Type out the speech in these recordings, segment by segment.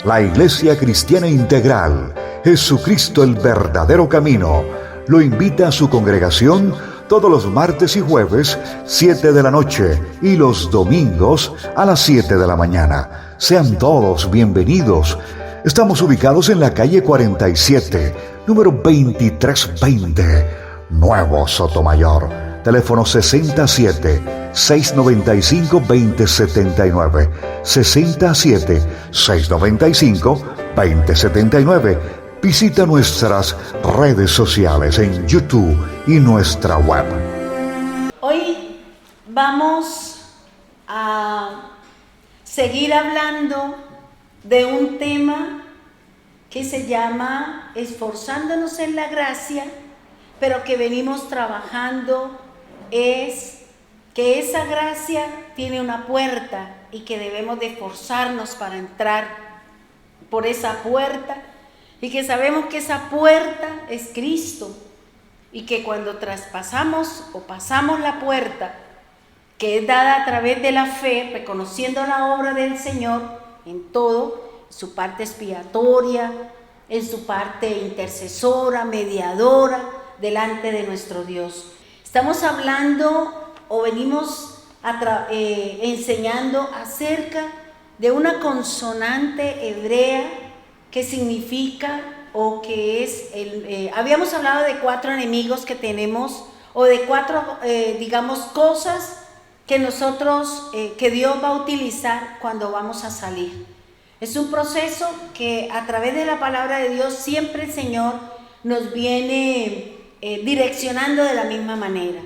La Iglesia Cristiana Integral, Jesucristo el verdadero camino, lo invita a su congregación todos los martes y jueves, 7 de la noche, y los domingos a las 7 de la mañana. Sean todos bienvenidos. Estamos ubicados en la calle 47, número 2320, Nuevo Sotomayor. Teléfono 67-695-2079. 67-695-2079. Visita nuestras redes sociales en YouTube y nuestra web. Hoy vamos a seguir hablando de un tema que se llama esforzándonos en la gracia, pero que venimos trabajando es que esa gracia tiene una puerta y que debemos de esforzarnos para entrar por esa puerta, y que sabemos que esa puerta es Cristo, y que cuando traspasamos o pasamos la puerta que es dada a través de la fe, reconociendo la obra del Señor en todo, en su parte expiatoria, en su parte intercesora, mediadora, delante de nuestro Dios. Estamos hablando o venimos enseñando acerca de una consonante hebrea que significa o que es, habíamos hablado de 4 enemigos que tenemos, o de 4, digamos, cosas que nosotros, que Dios va a utilizar cuando vamos a salir. Es un proceso que a través de la palabra de Dios siempre el Señor nos viene direccionando de la misma manera.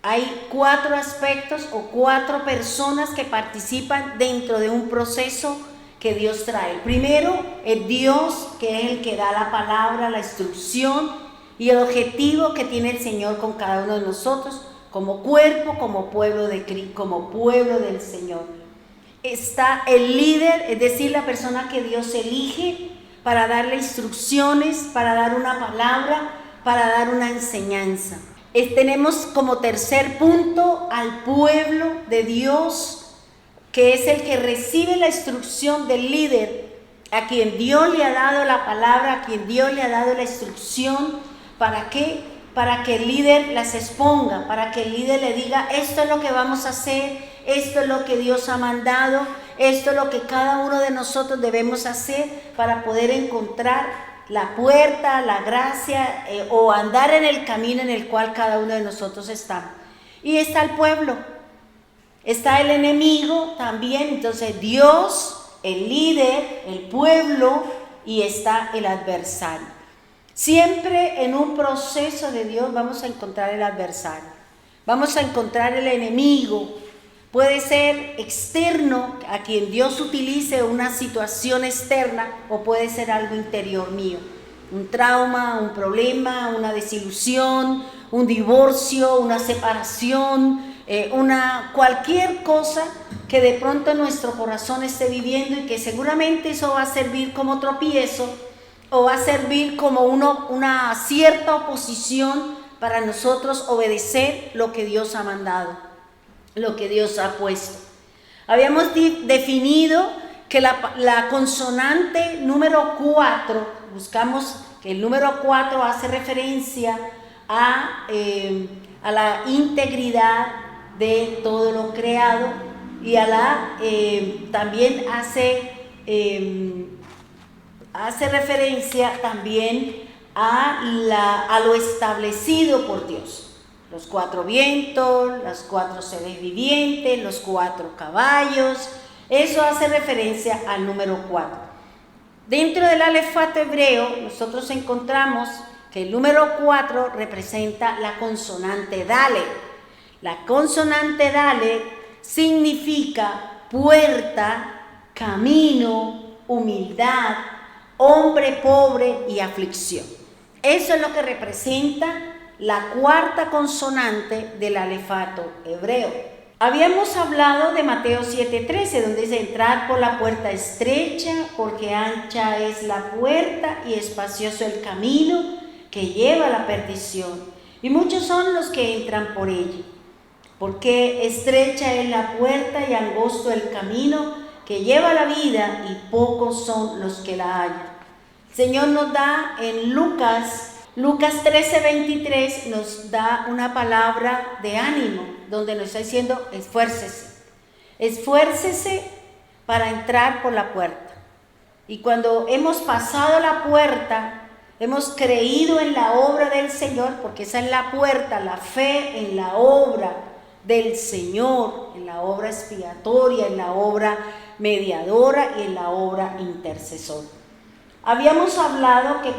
Hay 4 aspectos o 4 personas que participan dentro de un proceso que Dios trae. Primero, es Dios, que es el que da la palabra, la instrucción y el objetivo que tiene el Señor con cada uno de nosotros, como cuerpo, como pueblo del Señor. Está el líder, es decir, la persona que Dios elige para darle instrucciones, para dar una palabra, para dar una enseñanza. Tenemos como tercer punto al pueblo de Dios, que es el que recibe la instrucción del líder, a quien Dios le ha dado la palabra, a quien Dios le ha dado la instrucción. ¿Para qué? Para que el líder las exponga, para que el líder le diga: esto es lo que vamos a hacer, esto es lo que Dios ha mandado, esto es lo que cada uno de nosotros debemos hacer para poder encontrar la puerta, la gracia, o andar en el camino en el cual cada uno de nosotros está. Y está el pueblo, está el enemigo también. Entonces Dios, el líder, el pueblo, y está el adversario. Siempre en un proceso de Dios vamos a encontrar el adversario, vamos a encontrar el enemigo. Puede ser externo, a quien Dios utilice una situación externa, o puede ser algo interior mío, un trauma, un problema, una desilusión, un divorcio, una separación, cualquier cosa que de pronto nuestro corazón esté viviendo, y que seguramente eso va a servir como tropiezo, o va a servir como una cierta oposición para nosotros obedecer lo que Dios ha mandado, lo que Dios ha puesto. Habíamos definido que la consonante número 4, buscamos que el número 4 hace referencia a la integridad de todo lo creado, y también hace referencia también a lo establecido por Dios. Los 4 vientos, los 4 seres vivientes, los 4 caballos, eso hace referencia al número 4. Dentro del alefato hebreo nosotros encontramos que el número 4 representa la consonante Dalet. La consonante Dalet significa puerta, camino, humildad, hombre pobre y aflicción. Eso es lo que representa la 4ª consonante del alefato hebreo. Habíamos hablado de Mateo 7:13, donde dice: entrar por la puerta estrecha, porque ancha es la puerta y espacioso el camino que lleva a la perdición, y muchos son los que entran por ella. Porque estrecha es la puerta y angosto el camino que lleva la vida y pocos son los que la hallan. El Señor nos da en Lucas 13:23, nos da una palabra de ánimo, donde nos está diciendo: esfuércese. Esfuércese para entrar por la puerta. Y cuando hemos pasado la puerta, hemos creído en la obra del Señor, porque esa es la puerta, la fe en la obra del Señor, en la obra expiatoria, en la obra mediadora y en la obra intercesora. Habíamos hablado que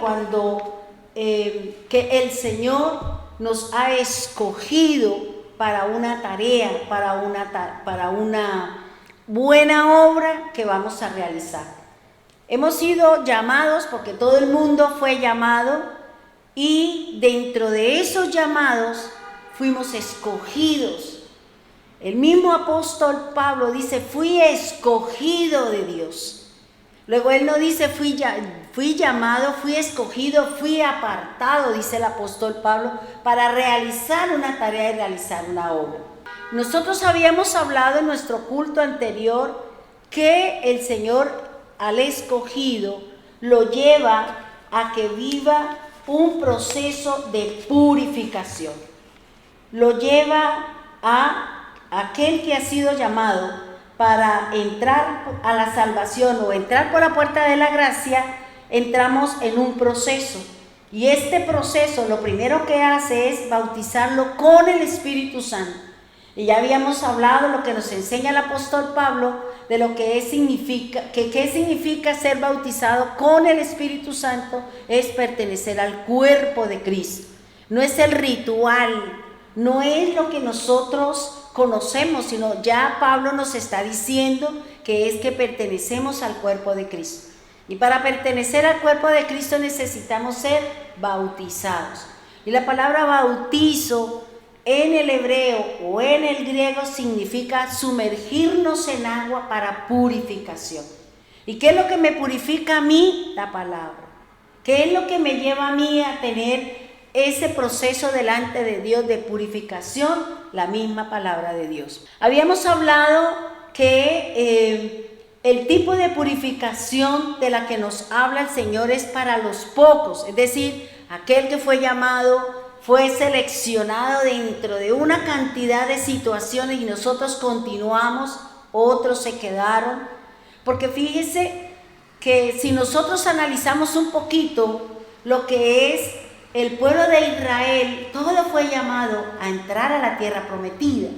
que el Señor nos ha escogido para una tarea, para una buena obra que vamos a realizar. Hemos sido llamados, porque todo el mundo fue llamado, y dentro de esos llamados fuimos escogidos. El mismo apóstol Pablo dice: fui escogido de Dios. Luego él no dice fui llamado, fui escogido, fui apartado, dice el apóstol Pablo, para realizar una tarea y realizar una obra. Nosotros habíamos hablado en nuestro culto anterior que el Señor al escogido lo lleva a que viva un proceso de purificación. Lo lleva a aquel que ha sido llamado para entrar a la salvación o entrar por la puerta de la gracia. Entramos en un proceso, y este proceso lo primero que hace es bautizarlo con el Espíritu Santo. Y ya habíamos hablado lo que nos enseña el apóstol Pablo de lo que qué significa ser bautizado con el Espíritu Santo. Es pertenecer al cuerpo de Cristo. No es el ritual, no es lo que nosotros conocemos, sino ya Pablo nos está diciendo que es que pertenecemos al cuerpo de Cristo. Y para pertenecer al cuerpo de Cristo necesitamos ser bautizados. Y la palabra bautizo en el hebreo o en el griego significa sumergirnos en agua para purificación. ¿Y qué es lo que me purifica a mí? La palabra. ¿Qué es lo que me lleva a mí a tener ese proceso delante de Dios de purificación? La misma palabra de Dios. Habíamos hablado que el tipo de purificación de la que nos habla el Señor es para los pocos, es decir, aquel que fue llamado, fue seleccionado dentro de una cantidad de situaciones y nosotros continuamos, otros se quedaron. Porque fíjese que si nosotros analizamos un poquito lo que es el pueblo de Israel, todo fue llamado a entrar a la tierra prometida.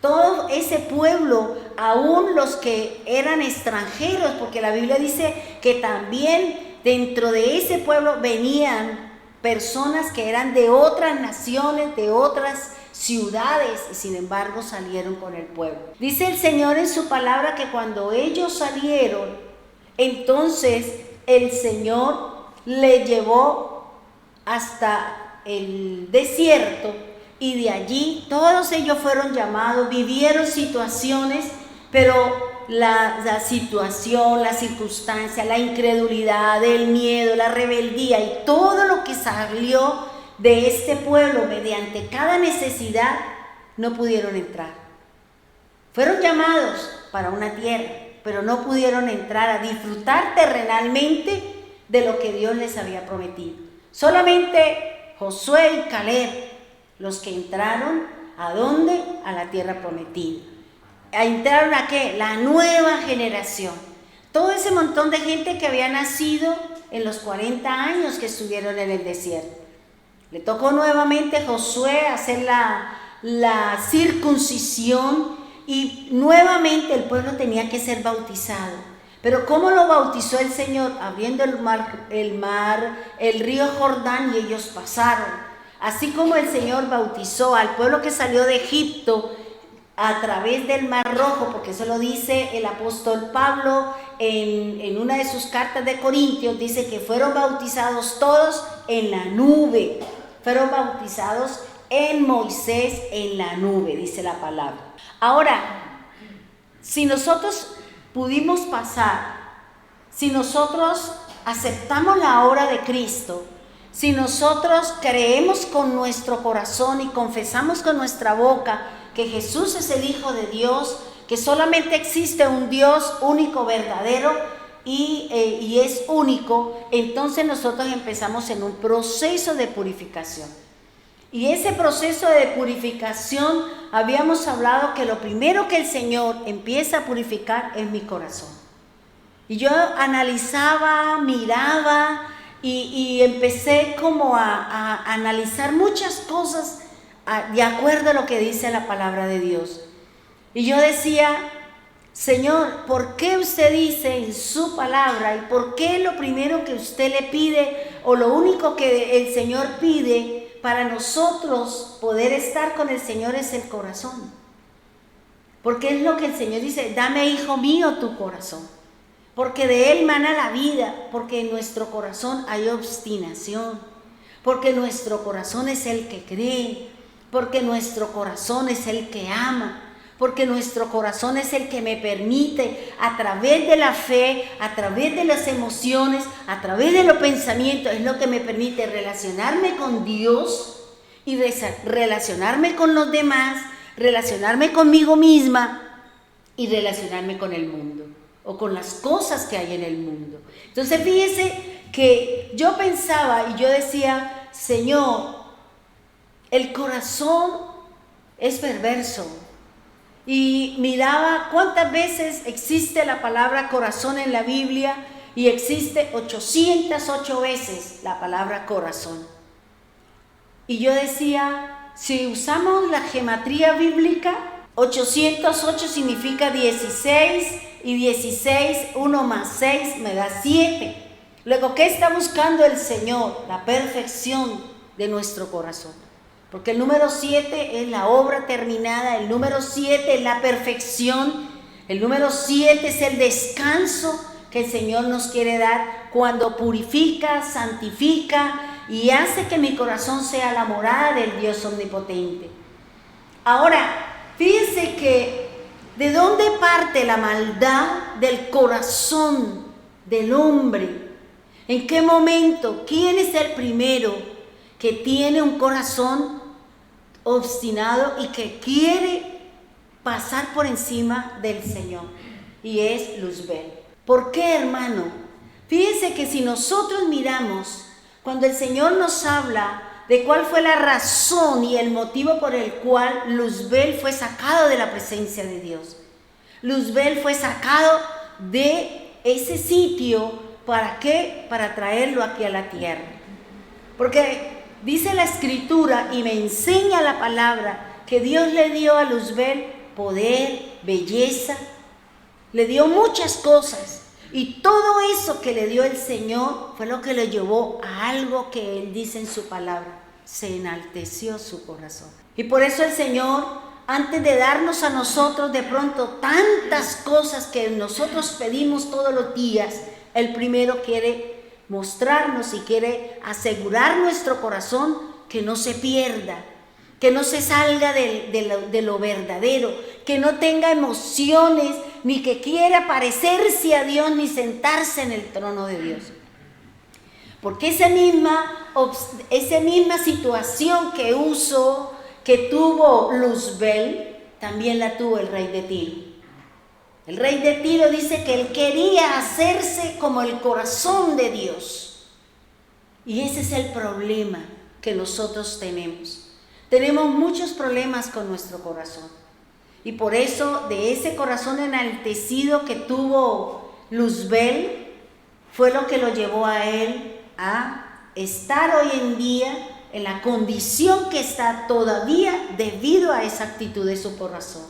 Todo ese pueblo, aún los que eran extranjeros, porque la Biblia dice que también dentro de ese pueblo venían personas que eran de otras naciones, de otras ciudades, y sin embargo salieron con el pueblo. Dice el Señor en su palabra que cuando ellos salieron, entonces el Señor le llevó hasta el desierto, y de allí todos ellos fueron llamados, vivieron situaciones, pero la situación, la circunstancia, la incredulidad, el miedo, la rebeldía y todo lo que salió de este pueblo mediante cada necesidad, no pudieron entrar. Fueron llamados para una tierra, pero no pudieron entrar a disfrutar terrenalmente de lo que Dios les había prometido. Solamente Josué y Caleb, los que entraron, ¿a dónde? A la tierra prometida. ¿Entraron a qué? La nueva generación. Todo ese montón de gente que había nacido en los 40 años que estuvieron en el desierto. Le tocó nuevamente a Josué hacer la circuncisión, y nuevamente el pueblo tenía que ser bautizado. Pero ¿cómo lo bautizó el Señor? Abriendo el río Jordán, y ellos pasaron. Así como el Señor bautizó al pueblo que salió de Egipto a través del Mar Rojo, porque eso lo dice el apóstol Pablo en una de sus cartas de Corintios, dice que fueron bautizados todos en la nube. Fueron bautizados en Moisés en la nube, dice la palabra. Ahora, si nosotros pudimos pasar, si nosotros aceptamos la obra de Cristo, si nosotros creemos con nuestro corazón y confesamos con nuestra boca que Jesús es el Hijo de Dios, que solamente existe un Dios único, verdadero y es único, entonces nosotros empezamos en un proceso de purificación. Y ese proceso de purificación, habíamos hablado que lo primero que el Señor empieza a purificar es mi corazón. Y yo analizaba, miraba y empecé como a analizar muchas cosas de acuerdo a lo que dice la palabra de Dios. Y yo decía, Señor, ¿por qué usted dice en su palabra y por qué lo primero que usted le pide o lo único que el Señor pide para nosotros poder estar con el Señor es el corazón? Porque es lo que el Señor dice, dame, hijo mío, tu corazón, porque de él mana la vida, porque en nuestro corazón hay obstinación, porque nuestro corazón es el que cree, porque nuestro corazón es el que ama, porque nuestro corazón es el que me permite, a través de la fe, a través de las emociones, a través de los pensamientos, es lo que me permite relacionarme con Dios y relacionarme con los demás, relacionarme conmigo misma y relacionarme con el mundo o con las cosas que hay en el mundo. Entonces fíjese que yo pensaba y yo decía, Señor, el corazón es perverso. Y miraba cuántas veces existe la palabra corazón en la Biblia y existe 808 veces la palabra corazón. Y yo decía, si usamos la gematría bíblica, 808 significa 16 y 16, 1 más 6 me da 7. Luego, ¿qué está buscando el Señor? La perfección de nuestro corazón. Porque el número 7 es la obra terminada, el número 7 es la perfección, el número 7 es el descanso que el Señor nos quiere dar cuando purifica, santifica y hace que mi corazón sea la morada del Dios omnipotente. Ahora, fíjense que ¿de dónde parte la maldad del corazón del hombre? ¿En qué momento? ¿Quién es el primero que tiene un corazón obstinado y que quiere pasar por encima del Señor? Y es Luzbel. ¿Por qué, hermano? Fíjense que si nosotros miramos, cuando el Señor nos habla de cuál fue la razón y el motivo por el cual Luzbel fue sacado de la presencia de Dios. Luzbel fue sacado de ese sitio, ¿para qué? Para traerlo aquí a la tierra. Porque dice la Escritura y me enseña la palabra que Dios le dio a Luzbel poder, belleza, le dio muchas cosas. Y todo eso que le dio el Señor fue lo que le llevó a algo que Él dice en su palabra. Se enalteció su corazón. Y por eso el Señor, antes de darnos a nosotros de pronto tantas cosas que nosotros pedimos todos los días, el primero quiere mostrarnos y quiere asegurar nuestro corazón que no se pierda, que no se salga de lo verdadero, que no tenga emociones, ni que quiera parecerse a Dios, ni sentarse en el trono de Dios. Porque esa misma situación que tuvo Luzbel, también la tuvo el rey de Tiro. El rey de Tiro dice que él quería hacerse como el corazón de Dios. Y ese es el problema que nosotros tenemos. Tenemos muchos problemas con nuestro corazón. Y por eso, de ese corazón enaltecido que tuvo Luzbel, fue lo que lo llevó a él a estar hoy en día en la condición que está todavía debido a esa actitud de su corazón.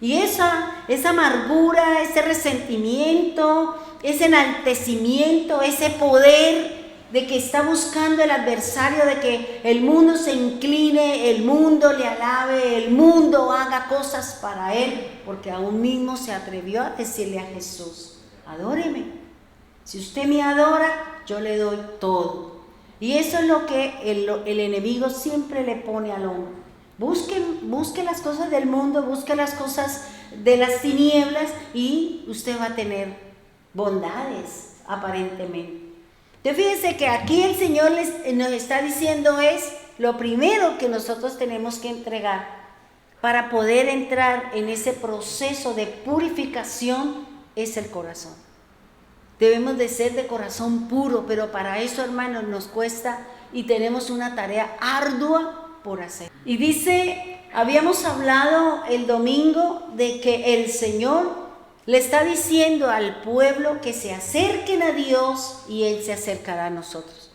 Y esa amargura, ese resentimiento, ese enaltecimiento, ese poder de que está buscando el adversario, de que el mundo se incline, el mundo le alabe, el mundo haga cosas para él, porque aún mismo se atrevió a decirle a Jesús, adóreme, si usted me adora, yo le doy todo. Y eso es lo que el enemigo siempre le pone al hombre. Busque las cosas del mundo, busque las cosas de las tinieblas y usted va a tener bondades aparentemente. Entonces fíjense que aquí el Señor nos está diciendo es lo primero que nosotros tenemos que entregar para poder entrar en ese proceso de purificación es el corazón. Debemos de ser de corazón puro, pero para eso, hermanos, nos cuesta y tenemos una tarea ardua por hacer. Y dice, habíamos hablado el domingo de que el Señor le está diciendo al pueblo que se acerquen a Dios y Él se acercará a nosotros.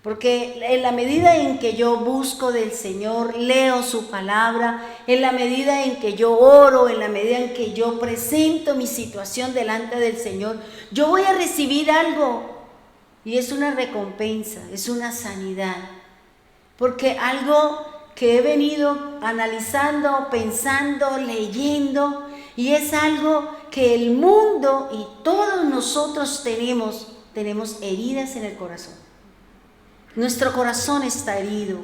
Porque en la medida en que yo busco del Señor, leo su palabra, en la medida en que yo oro, en la medida en que yo presento mi situación delante del Señor, yo voy a recibir algo. Y es una recompensa, es una sanidad. Porque algo que he venido analizando, pensando, leyendo, y es algo que el mundo y todos nosotros tenemos heridas en el corazón. Nuestro corazón está herido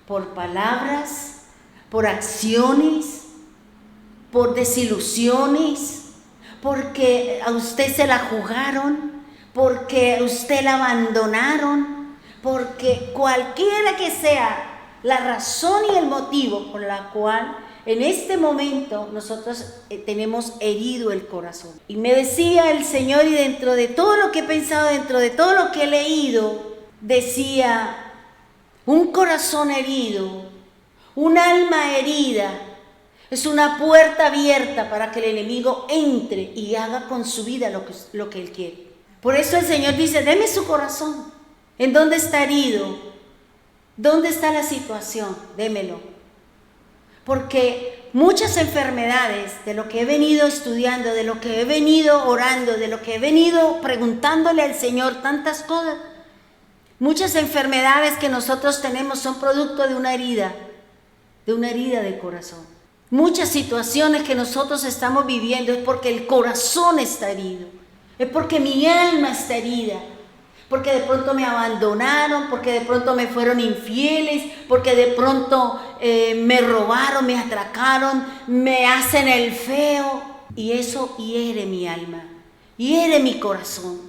por palabras, por acciones, por desilusiones, porque a usted se la jugaron, porque a usted la abandonaron, porque cualquiera que sea la razón y el motivo por la cual en este momento nosotros tenemos herido el corazón. Y me decía el Señor, y dentro de todo lo que he pensado, dentro de todo lo que he leído, decía, un corazón herido, un alma herida, es una puerta abierta para que el enemigo entre y haga con su vida lo que él quiere. Por eso el Señor dice, deme su corazón. ¿En dónde está herido? ¿Dónde está la situación? Démelo. Porque muchas enfermedades, de lo que he venido estudiando, de lo que he venido orando, de lo que he venido preguntándole al Señor, tantas cosas, muchas enfermedades que nosotros tenemos son producto de una herida de corazón. Muchas situaciones que nosotros estamos viviendo es porque el corazón está herido, es porque mi alma está herida, porque de pronto me abandonaron, porque de pronto me fueron infieles, porque de pronto me robaron, me atracaron, me hacen el feo, y eso hiere mi alma, hiere mi corazón.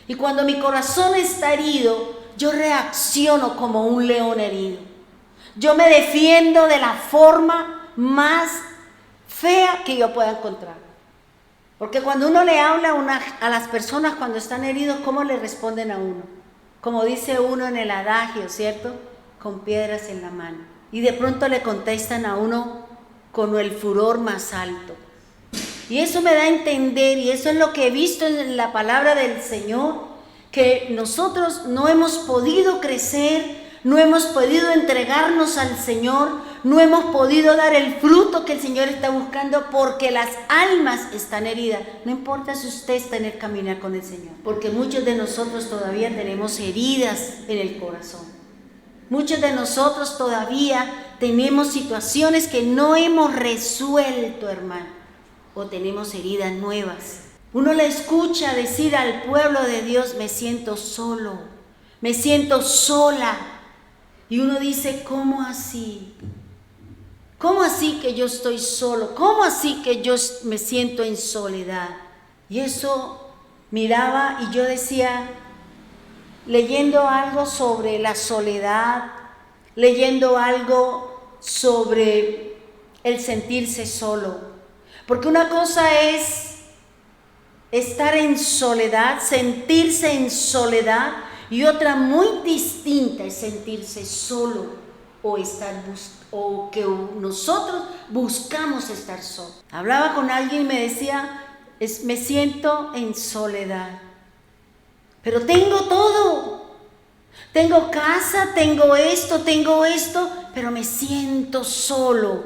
Y cuando mi corazón está herido, yo reacciono como un león herido. Yo me defiendo de la forma más fea que yo pueda encontrar. Porque cuando uno le habla a las personas cuando están heridos, ¿cómo le responden a uno? Como dice uno en el adagio, ¿cierto? Con piedras en la mano. Y de pronto le contestan a uno con el furor más alto. Y eso me da a entender, y eso es lo que he visto en la palabra del Señor, que nosotros no hemos podido crecer, no hemos podido entregarnos al Señor, no hemos podido dar el fruto que el Señor está buscando porque las almas están heridas. No importa si usted está en el caminar con el Señor, porque muchos de nosotros todavía tenemos heridas en el corazón. Muchos de nosotros todavía tenemos situaciones que no hemos resuelto, hermano, o tenemos heridas nuevas. Uno le escucha decir al pueblo de Dios, me siento solo, me siento sola. Y uno dice, ¿cómo así? ¿Cómo así que yo estoy solo? ¿Cómo así que yo me siento en soledad? Y eso miraba y yo decía, leyendo algo sobre la soledad, leyendo algo sobre el sentirse solo. Porque una cosa es estar en soledad, sentirse en soledad, y otra muy distinta es sentirse solo o que nosotros buscamos estar solos. Hablaba con alguien y me decía, me siento en soledad, pero tengo todo, tengo casa, tengo esto, pero me siento solo,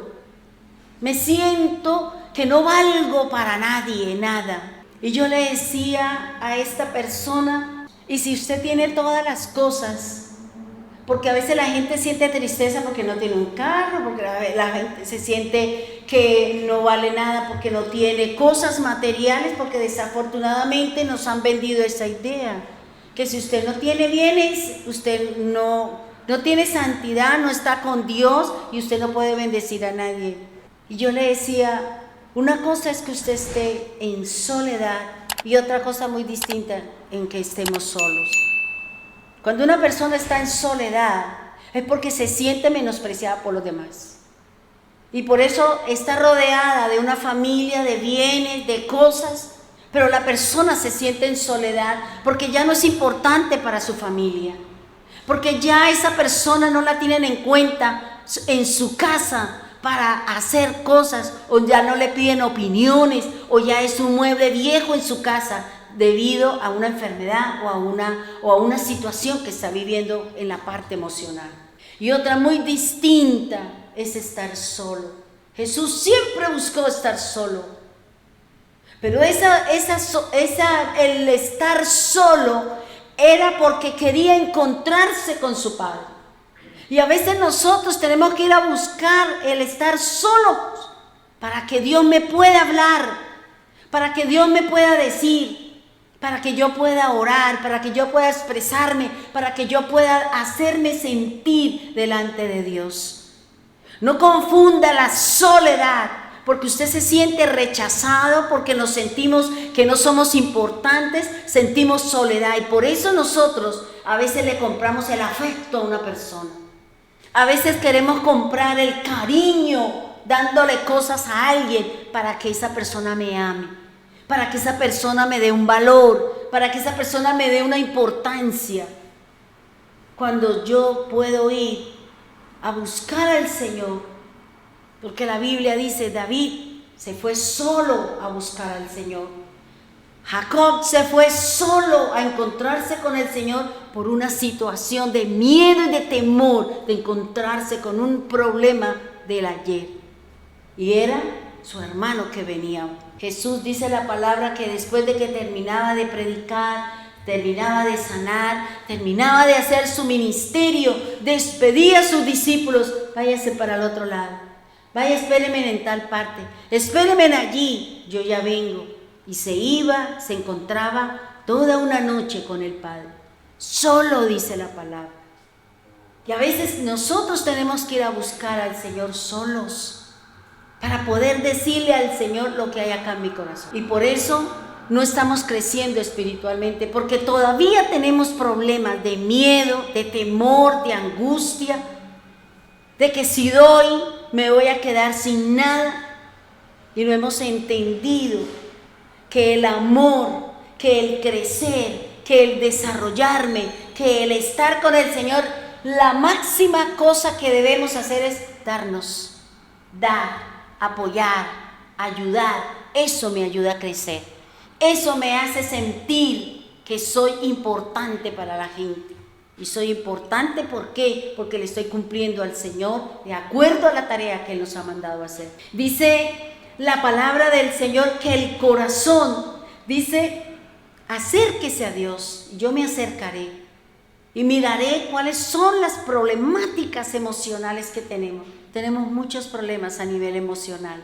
me siento que no valgo para nadie, nada. Y yo le decía a esta persona, y si usted tiene todas las cosas, porque a veces la gente siente tristeza porque no tiene un carro, porque la gente se siente que no vale nada porque no tiene cosas materiales, porque desafortunadamente nos han vendido esa idea, que si usted no tiene bienes, usted no tiene santidad, no está con Dios y usted no puede bendecir a nadie. Y yo le decía, una cosa es que usted esté en soledad y otra cosa muy distinta en que estemos solos. Cuando una persona está en soledad es porque se siente menospreciada por los demás. y por eso está rodeada de una familia, de bienes, de cosas, pero la persona se siente en soledad porque ya no es importante para su familia, porque ya esa persona no la tienen en cuenta en su casa para hacer cosas, o ya no le piden opiniones, o ya es un mueble viejo en su casa debido a una enfermedad o a una situación que está viviendo en la parte emocional. Y otra muy distinta es estar solo. Jesús siempre buscó estar solo, pero el estar solo era porque quería encontrarse con su Padre. Y a veces nosotros tenemos que ir a buscar el estar solos para que Dios me pueda hablar, para que Dios me pueda decir, para que yo pueda orar, para que yo pueda expresarme, para que yo pueda hacerme sentir delante de Dios. No confunda la soledad, porque usted se siente rechazado, porque nos sentimos que no somos importantes, sentimos soledad, y por eso nosotros a veces le compramos el afecto a una persona. A veces queremos comprar el cariño dándole cosas a alguien para que esa persona me ame, para que esa persona me dé un valor, para que esa persona me dé una importancia. Cuando yo puedo ir a buscar al Señor, porque la Biblia dice, David se fue solo a buscar al Señor. Jacob se fue solo a encontrarse con el Señor por una situación de miedo y de temor de encontrarse con un problema del ayer. Y era su hermano que venía. Jesús dice la palabra que después de que terminaba de predicar, terminaba de sanar, terminaba de hacer su ministerio, despedía a sus discípulos, váyase para el otro lado, vaya, espérenme en tal parte, espérenme allí, yo ya vengo. Y se iba, se encontraba toda una noche con el Padre. Solo dice la palabra. Y a veces nosotros tenemos que ir a buscar al Señor solos para poder decirle al Señor lo que hay acá en mi corazón. Y por eso no estamos creciendo espiritualmente, porque todavía tenemos problemas de miedo, de temor, de angustia, de que si doy me voy a quedar sin nada. Y no hemos entendido que el amor, que el crecer, que el desarrollarme, que el estar con el Señor, la máxima cosa que debemos hacer es darnos, dar, apoyar, ayudar. Eso me ayuda a crecer. Eso me hace sentir que soy importante para la gente. Y soy importante, ¿por qué? Porque le estoy cumpliendo al Señor de acuerdo a la tarea que Él nos ha mandado a hacer. Dice la palabra del Señor que el corazón, dice, acérquese a Dios, yo me acercaré y miraré cuáles son las problemáticas emocionales que tenemos. Tenemos muchos problemas a nivel emocional.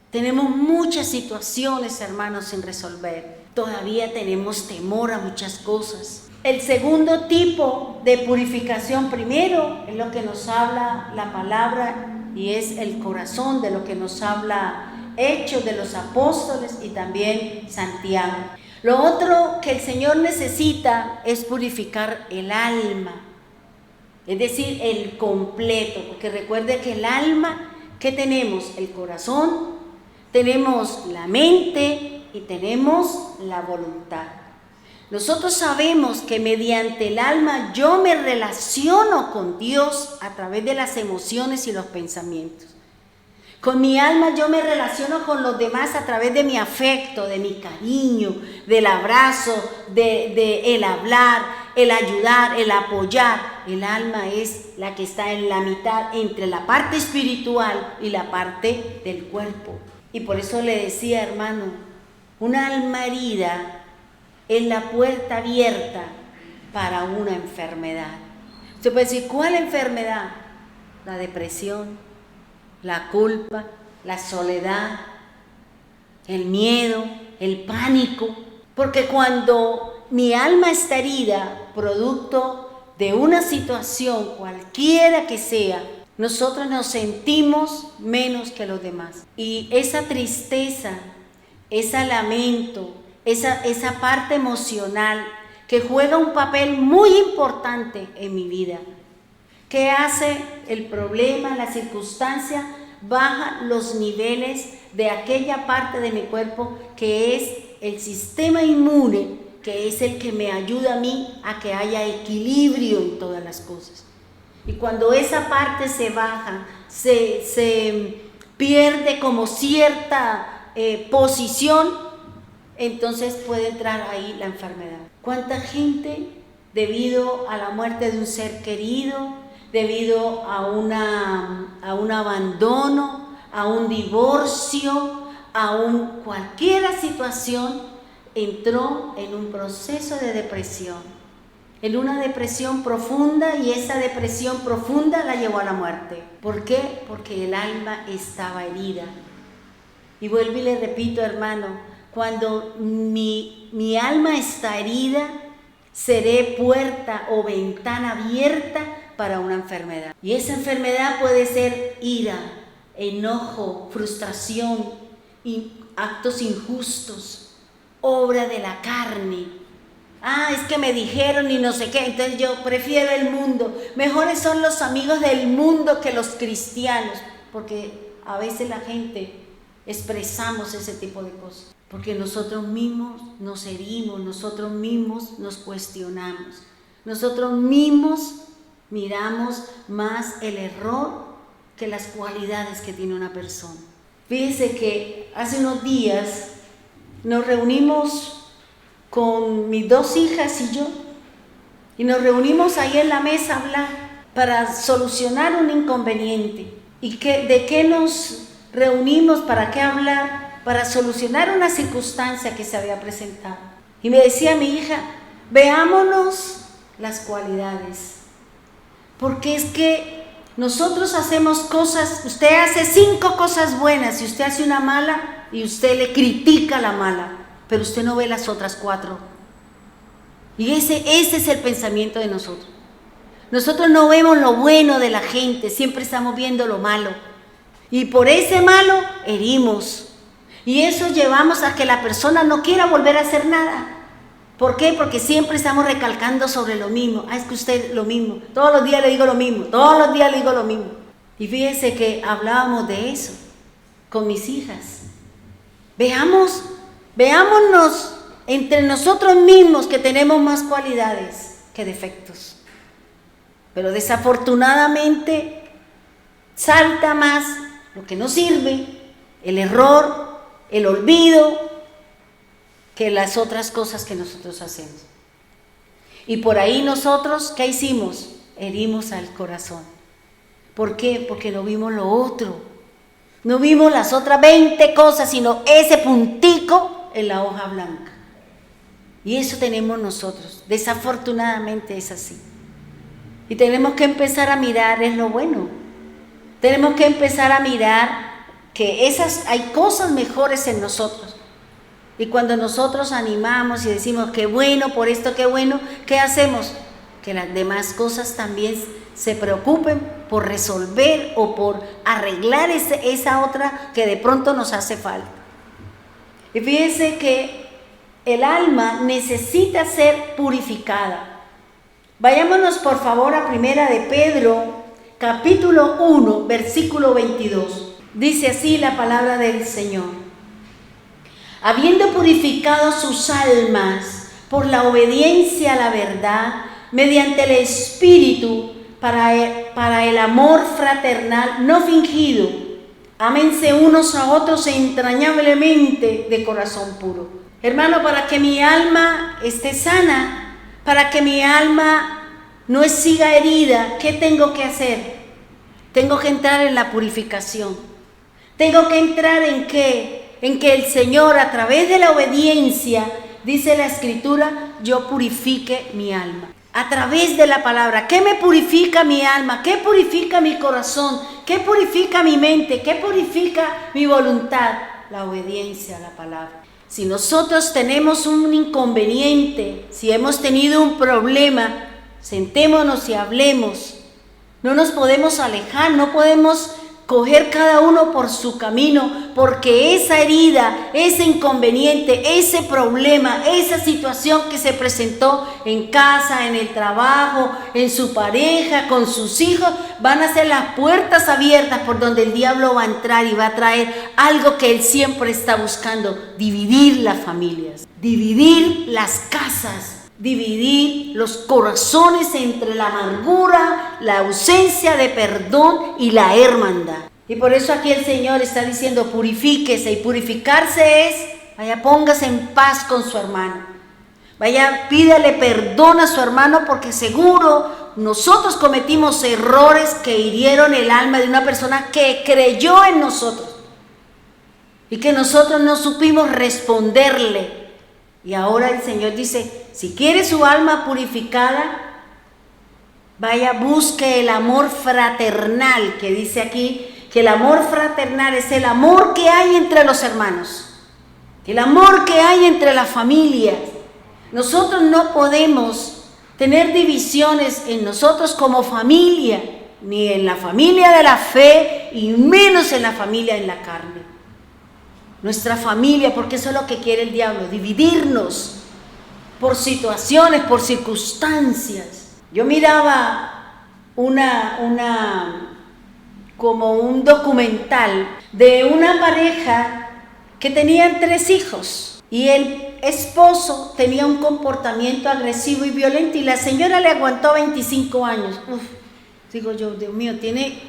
Tenemos muchas situaciones, hermanos, sin resolver. Todavía tenemos temor a muchas cosas. El segundo tipo de purificación, primero, es lo que nos habla la palabra y es el corazón, de lo que nos habla Hechos de los Apóstoles y también Santiago. Lo otro que el Señor necesita es purificar el alma, es decir, el completo, porque recuerde que el alma, ¿qué tenemos? El corazón, tenemos la mente y tenemos la voluntad. Nosotros sabemos que mediante el alma yo me relaciono con Dios a través de las emociones y los pensamientos. Con mi alma yo me relaciono con los demás a través de mi afecto, de mi cariño, del abrazo, de el hablar, el ayudar, el apoyar. El alma es la que está en la mitad entre la parte espiritual y la parte del cuerpo. Y por eso le decía, hermano, una alma herida es la puerta abierta para una enfermedad. Usted puede decir, ¿cuál enfermedad? La depresión, la culpa, la soledad, el miedo, el pánico. Porque cuando mi alma está herida, producto de una situación cualquiera que sea, nosotros nos sentimos menos que los demás. Y esa tristeza, ese lamento, esa parte emocional que juega un papel muy importante en mi vida. ¿Qué hace el problema, la circunstancia? baja los niveles de aquella parte de mi cuerpo que es el sistema inmune, que es el que me ayuda a mí a que haya equilibrio en todas las cosas. Y cuando esa parte se baja, se pierde como cierta posición, entonces puede entrar ahí la enfermedad. ¿Cuánta gente, debido a la muerte de un ser querido, debido a un abandono, a un divorcio, a cualquier situación, entró en un proceso de depresión, en una depresión profunda, y esa depresión profunda la llevó a la muerte? ¿Por qué? Porque el alma estaba herida. Y vuelvo y le repito, hermano, cuando mi alma está herida, seré puerta o ventana abierta para una enfermedad. Y esa enfermedad puede ser ira, enojo, frustración, actos injustos, obra de la carne. Es que me dijeron y no sé qué, entonces yo prefiero el mundo. Mejores son los amigos del mundo que los cristianos, porque a veces la gente expresamos ese tipo de cosas, porque nosotros mismos nos herimos, nosotros mismos nos cuestionamos, nosotros mismos miramos más el error que las cualidades que tiene una persona. Fíjense que hace unos días nos reunimos con mis 2 hijas y yo, y nos reunimos ahí en la mesa a hablar para solucionar un inconveniente. ¿Y de qué nos reunimos? ¿Para qué hablar? Para solucionar una circunstancia que se había presentado. Y me decía mi hija, veámonos las cualidades, porque es que nosotros hacemos cosas, usted hace 5 cosas buenas y usted hace una mala y usted le critica la mala, pero usted no ve las otras 4. Y ese es el pensamiento de nosotros. Nosotros no vemos lo bueno de la gente, siempre estamos viendo lo malo. Y por ese malo herimos. Y eso llevamos a que la persona no quiera volver a hacer nada. ¿Por qué? Porque siempre estamos recalcando sobre lo mismo. Es que usted lo mismo. Todos los días le digo lo mismo. Todos los días le digo lo mismo. Y fíjense que hablábamos de eso con mis hijas. Veámonos entre nosotros mismos que tenemos más cualidades que defectos. Pero desafortunadamente salta más lo que no sirve, el error, el olvido, que las otras cosas que nosotros hacemos. Y por ahí nosotros, ¿qué hicimos? Herimos al corazón. ¿Por qué? Porque no vimos lo otro. No vimos las otras 20 cosas, sino ese puntico en la hoja blanca. Y eso tenemos nosotros. Desafortunadamente es así. Y tenemos que empezar a mirar en lo bueno. Tenemos que empezar a mirar que hay cosas mejores en nosotros. Y cuando nosotros animamos y decimos qué bueno por esto, qué bueno, ¿qué hacemos? Que las demás cosas también se preocupen por resolver o por arreglar esa otra que de pronto nos hace falta. Y fíjense que el alma necesita ser purificada. Vayámonos por favor a 1 de Pedro, capítulo 1, versículo 22. Dice así la palabra del Señor. Habiendo purificado sus almas por la obediencia a la verdad, mediante el Espíritu, para el amor fraternal no fingido, ámense unos a otros entrañablemente de corazón puro. Hermano, para que mi alma esté sana, para que mi alma no siga herida, ¿qué tengo que hacer? Tengo que entrar en la purificación. Tengo que entrar en ¿qué? En que el Señor, a través de la obediencia, dice la Escritura, yo purifique mi alma. A través de la palabra, ¿qué me purifica mi alma? ¿Qué purifica mi corazón? ¿Qué purifica mi mente? ¿Qué purifica mi voluntad? La obediencia a la palabra. Si nosotros tenemos un inconveniente, si hemos tenido un problema, sentémonos y hablemos. No nos podemos alejar, no podemos coger cada uno por su camino, porque esa herida, ese inconveniente, ese problema, esa situación que se presentó en casa, en el trabajo, en su pareja, con sus hijos, van a ser las puertas abiertas por donde el diablo va a entrar y va a traer algo que él siempre está buscando: dividir las familias, dividir las casas, dividir los corazones entre la amargura, la ausencia de perdón y la hermandad. Y por eso aquí el Señor está diciendo: purifíquese. Y purificarse es, vaya, póngase en paz con su hermano. Vaya, pídale perdón a su hermano, porque seguro nosotros cometimos errores que hirieron el alma de una persona que creyó en nosotros y que nosotros no supimos responderle. Y ahora el Señor dice: si quiere su alma purificada, vaya, busque el amor fraternal, que dice aquí que el amor fraternal es el amor que hay entre los hermanos, el amor que hay entre las familias. Nosotros no podemos tener divisiones en nosotros como familia, ni en la familia de la fe, y menos en la familia en la carne. Nuestra familia, porque eso es lo que quiere el diablo: dividirnos por situaciones, por circunstancias. Yo miraba como un documental de una pareja que tenían 3 hijos y el esposo tenía un comportamiento agresivo y violento, y la señora le aguantó 25 años. Digo yo, Dios mío, tiene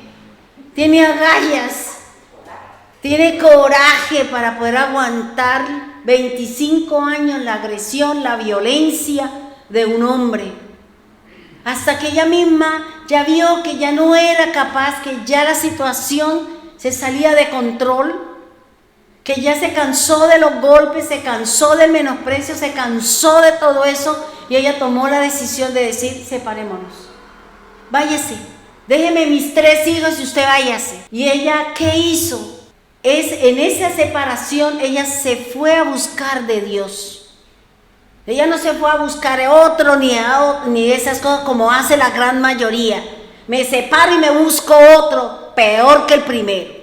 agallas, tiene coraje para poder aguantar 25 años la agresión, la violencia de un hombre. Hasta que ella misma ya vio que ya no era capaz, que ya la situación se salía de control, que ya se cansó de los golpes, se cansó del menosprecio, se cansó de todo eso, y ella tomó la decisión de decir: separémonos, váyase, déjeme mis 3 hijos y usted váyase. Y ella, ¿qué hizo? En esa separación ella se fue a buscar de Dios. Ella no se fue a buscar otro ni esas cosas como hace la gran mayoría. Me separo y me busco otro peor que el primero.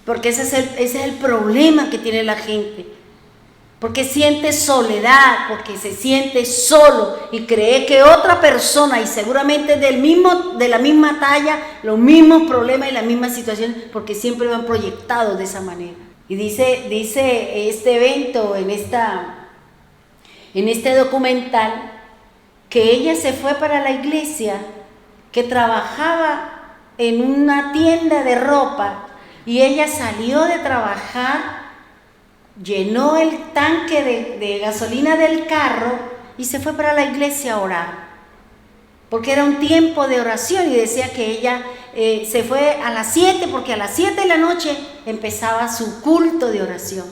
Porque ese es el problema que tiene la gente. Porque siente soledad, porque se siente solo y cree que otra persona, y seguramente de la misma talla, los mismos problemas y la misma situación, porque siempre van proyectados de esa manera. Y dice este evento en este documental que ella se fue para la iglesia, que trabajaba en una tienda de ropa, y ella salió de trabajar, llenó el tanque de gasolina del carro y se fue para la iglesia a orar, porque era un tiempo de oración, y decía que ella se fue a las 7, porque a las 7 de la noche empezaba su culto de oración,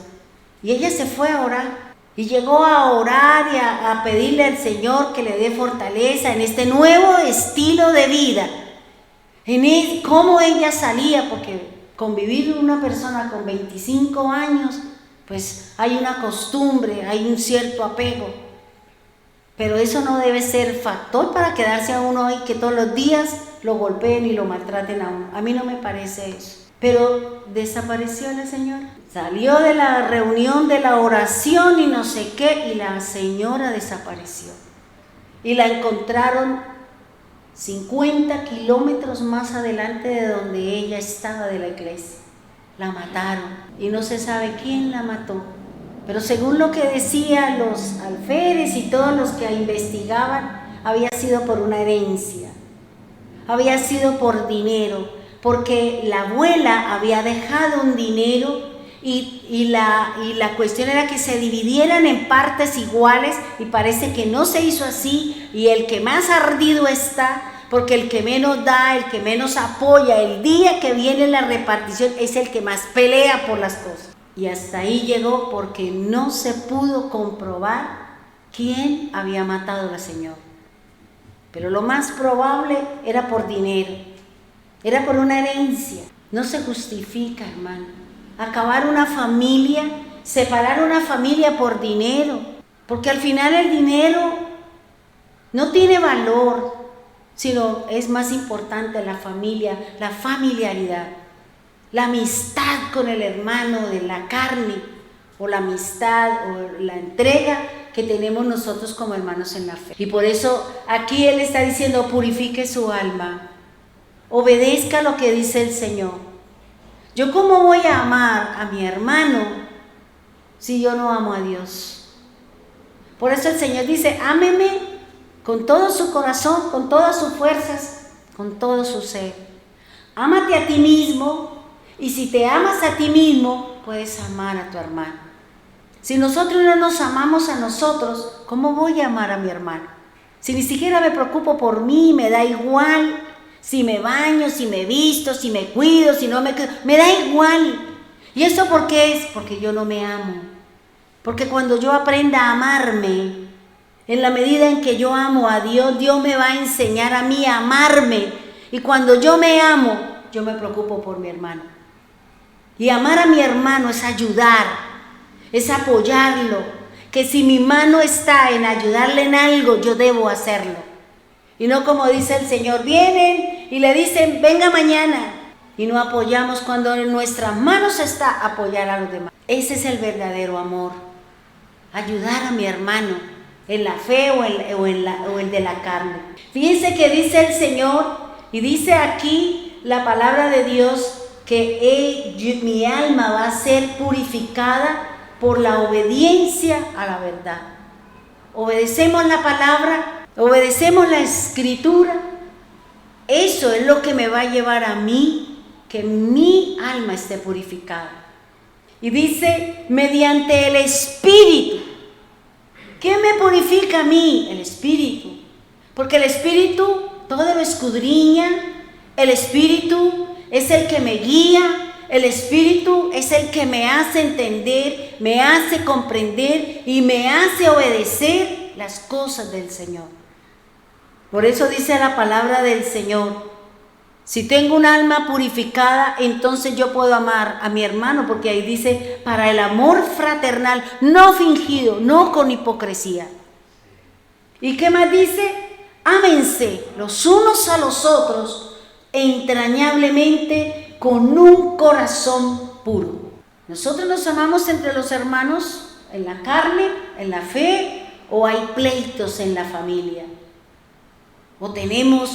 y ella se fue a orar. Y llegó a orar y a pedirle al Señor que le dé fortaleza en este nuevo estilo de vida. Cómo ella salía, porque convivir con una persona con 25 años, pues hay una costumbre, hay un cierto apego. Pero eso no debe ser factor para quedarse a uno y que todos los días lo golpeen y lo maltraten a uno. A mí no me parece eso. Pero desapareció la señora. Salió de la reunión de la oración y no sé qué, y la señora desapareció. Y la encontraron 50 kilómetros más adelante de donde ella estaba de la iglesia. La mataron y no se sabe quién la mató. Pero según lo que decían los alférez y todos los que investigaban, había sido por una herencia, había sido por dinero, porque la abuela había dejado un dinero y la cuestión era que se dividieran en partes iguales, y parece que no se hizo así, y el que más ardido está, porque el que menos da, el que menos apoya, el día que viene la repartición es el que más pelea por las cosas. Y hasta ahí llegó, porque no se pudo comprobar quién había matado a la señora. Pero lo más probable era por dinero, era por una herencia. No se justifica, hermano, acabar una familia, separar una familia por dinero, porque al final el dinero no tiene valor, sino es más importante la familia, la familiaridad. la amistad con el hermano de la carne, o la amistad o la entrega que tenemos nosotros como hermanos en la fe. Y por eso aquí Él está diciendo, purifique su alma, obedezca lo que dice el Señor. ¿Yo cómo voy a amar a mi hermano si yo no amo a Dios? Por eso el Señor dice, ámeme con todo su corazón, con todas sus fuerzas, con todo su ser. Ámate a ti mismo, y si te amas a ti mismo, puedes amar a tu hermano. Si nosotros no nos amamos a nosotros, ¿cómo voy a amar a mi hermano? Si ni siquiera me preocupo por mí, me da igual si me baño, si me visto, si me cuido, si no me cuido, me da igual. ¿Y eso por qué es? Porque yo no me amo. Porque cuando yo aprenda a amarme, en la medida en que yo amo a Dios, Dios me va a enseñar a mí a amarme. Y cuando yo me amo, yo me preocupo por mi hermano. Y amar a mi hermano es ayudar, es apoyarlo. Que si mi mano está en ayudarle en algo, yo debo hacerlo. Y no como dice el Señor, vienen y le dicen, venga mañana. Y no apoyamos cuando en nuestras manos está apoyar a los demás. Ese es el verdadero amor. Ayudar a mi hermano en la fe o el de la carne. Fíjense que dice el Señor, y dice aquí la palabra de Dios, que mi alma va a ser purificada por la obediencia a la verdad. Obedecemos la palabra, obedecemos la escritura. Eso es lo que me va a llevar a mí, que mi alma esté purificada. Y dice, mediante el Espíritu. ¿Qué me purifica a mí? El Espíritu. Porque el Espíritu todo lo escudriña. El Espíritu es el que me guía. El Espíritu es el que me hace entender, me hace comprender y me hace obedecer las cosas del Señor. Por eso dice la palabra del Señor, si tengo un alma purificada, entonces yo puedo amar a mi hermano, porque ahí dice, para el amor fraternal, no fingido, no con hipocresía. ¿Y qué más dice? Ámense los unos a los otros entrañablemente con un corazón puro. Nosotros nos amamos entre los hermanos en la carne, en la fe, o hay pleitos en la familia. O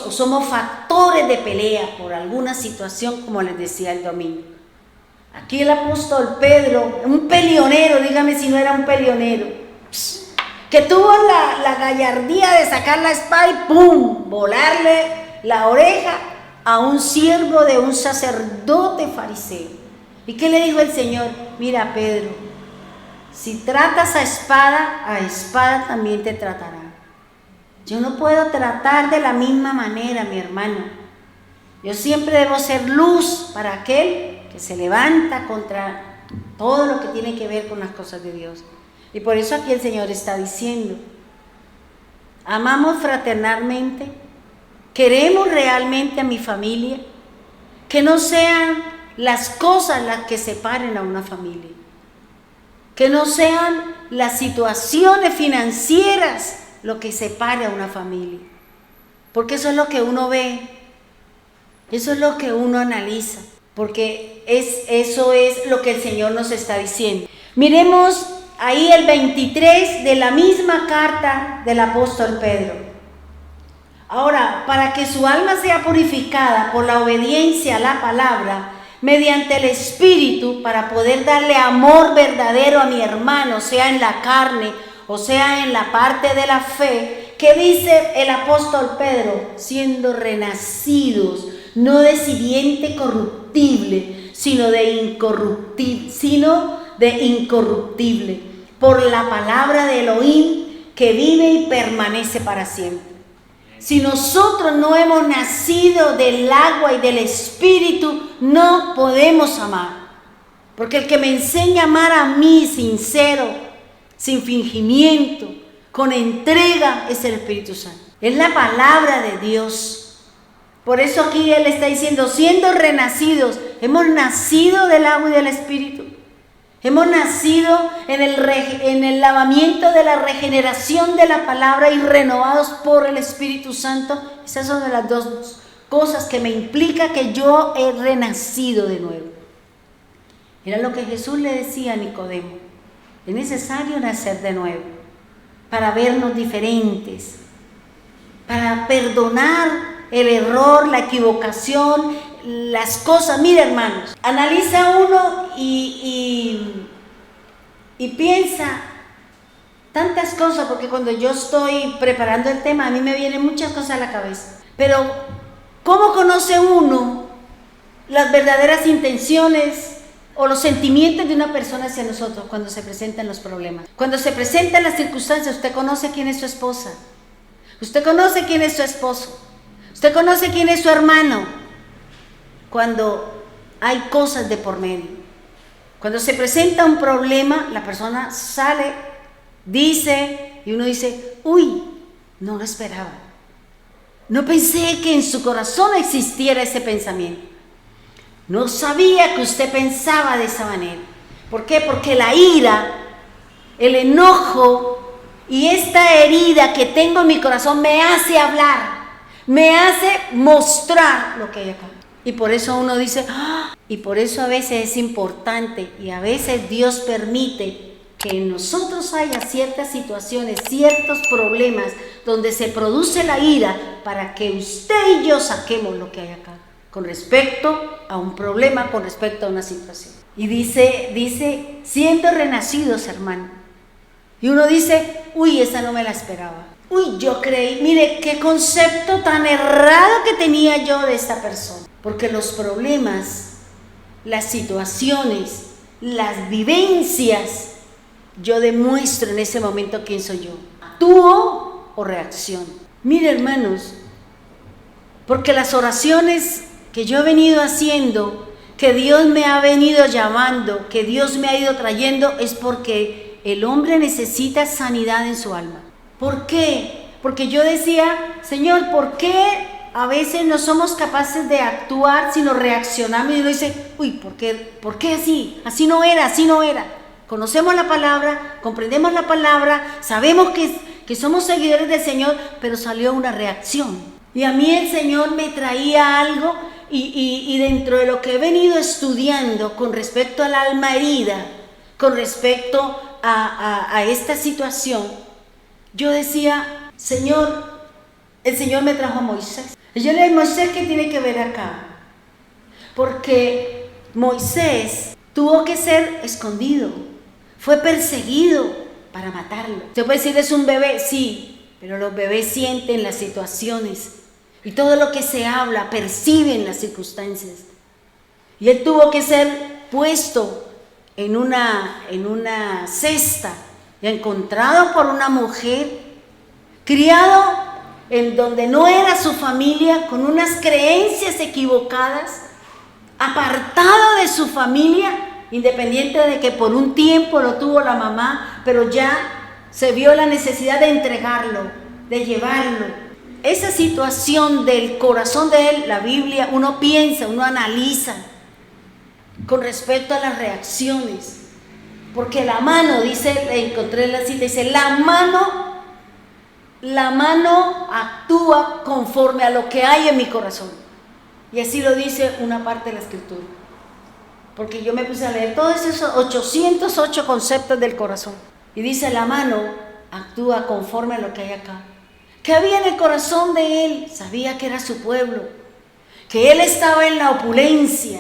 somos factores de pelea por alguna situación, como les decía el domingo. Aquí el apóstol Pedro, un peleonero, dígame si no era un peleonero, que tuvo la gallardía de sacar la espada y ¡pum!, volarle la oreja a un siervo de un sacerdote fariseo. ¿Y qué le dijo el Señor? Mira, Pedro, si tratas a espada también te tratará. Yo no puedo tratar de la misma manera, mi hermano. Yo siempre debo ser luz para aquel que se levanta contra todo lo que tiene que ver con las cosas de Dios. Y por eso aquí el Señor está diciendo, amamos fraternalmente, queremos realmente a mi familia, que no sean las cosas las que separen a una familia, que no sean las situaciones financieras lo que separe a una familia, porque eso es lo que uno ve, eso es lo que uno analiza, porque eso es lo que el Señor nos está diciendo. Miremos ahí el 23 de la misma carta del apóstol Pedro. Ahora, para que su alma sea purificada por la obediencia a la palabra, mediante el Espíritu, para poder darle amor verdadero a mi hermano, sea en la carne o sea en la parte de la fe, ¿qué dice el apóstol Pedro? Siendo renacidos, no de simiente corruptible, sino de incorruptible, por la palabra de Elohim que vive y permanece para siempre. Si nosotros no hemos nacido del agua y del Espíritu, no podemos amar. Porque el que me enseña a amar a mí sincero, sin fingimiento, con entrega, es el Espíritu Santo. Es la palabra de Dios. Por eso aquí Él está diciendo, siendo renacidos, hemos nacido del agua y del Espíritu. Hemos nacido en el lavamiento de la regeneración de la palabra y renovados por el Espíritu Santo. Esas son de las dos cosas que me implica que yo he renacido de nuevo. Era lo que Jesús le decía a Nicodemo. Es necesario nacer de nuevo para vernos diferentes, para perdonar el error, la equivocación, las cosas. Mira, hermanos, analiza uno y piensa tantas cosas, porque cuando yo estoy preparando el tema, a mí me vienen muchas cosas a la cabeza. Pero, ¿cómo conoce uno las verdaderas intenciones o los sentimientos de una persona hacia nosotros cuando se presentan los problemas? Cuando se presentan las circunstancias, usted conoce quién es su esposa, usted conoce quién es su esposo, usted conoce quién es su hermano, cuando hay cosas de por medio. Cuando se presenta un problema, la persona sale, dice, y uno dice, uy, no lo esperaba. No pensé que en su corazón existiera ese pensamiento. No sabía que usted pensaba de esa manera. ¿Por qué? Porque la ira, el enojo y esta herida que tengo en mi corazón me hace hablar, me hace mostrar lo que hay acá. Y por eso uno dice, ¡ah! Y por eso a veces es importante y a veces Dios permite que en nosotros haya ciertas situaciones, ciertos problemas donde se produce la ira para que usted y yo saquemos lo que hay acá con respecto a un problema, con respecto a una situación. Y dice, siendo renacidos, hermano. Y uno dice, uy, esa no me la esperaba. Uy, yo creí, mire qué concepto tan errado que tenía yo de esta persona. Porque los problemas, las situaciones, las vivencias, yo demuestro en ese momento quién soy yo. ¿Actúo o reacciono? Mire, hermanos, porque las oraciones que yo he venido haciendo, que Dios me ha venido llamando, que Dios me ha ido trayendo, es porque el hombre necesita sanidad en su alma. ¿Por qué? Porque yo decía, Señor, ¿por qué a veces no somos capaces de actuar, sino reaccionamos? Y uno dice, uy, ¿por qué así? Así no era, así no era. Conocemos la palabra, comprendemos la palabra, sabemos que somos seguidores del Señor, pero salió una reacción. Y a mí el Señor me traía algo y dentro de lo que he venido estudiando con respecto al alma herida, con respecto a esta situación, yo decía, Señor, el Señor me trajo a Moisés. Y yo le dije, Moisés, ¿qué tiene que ver acá? Porque Moisés tuvo que ser escondido, fue perseguido para matarlo. Usted puede decir, es un bebé, sí, pero los bebés sienten las situaciones y todo lo que se habla perciben las circunstancias. Y él tuvo que ser puesto en una cesta y encontrado por una mujer, criado en donde no era su familia, con unas creencias equivocadas, apartado de su familia, independiente de que por un tiempo lo tuvo la mamá, pero ya se vio la necesidad de entregarlo, de llevarlo. Esa situación del corazón de él, la Biblia, uno piensa, uno analiza con respecto a las reacciones. Porque la mano, dice, encontré la cita, dice, la mano actúa conforme a lo que hay en mi corazón. Y así lo dice una parte de la Escritura. Porque yo me puse a leer todos esos 808 conceptos del corazón. Y dice, la mano actúa conforme a lo que hay acá. ¿Qué había en el corazón de él? Sabía que era su pueblo, que él estaba en la opulencia,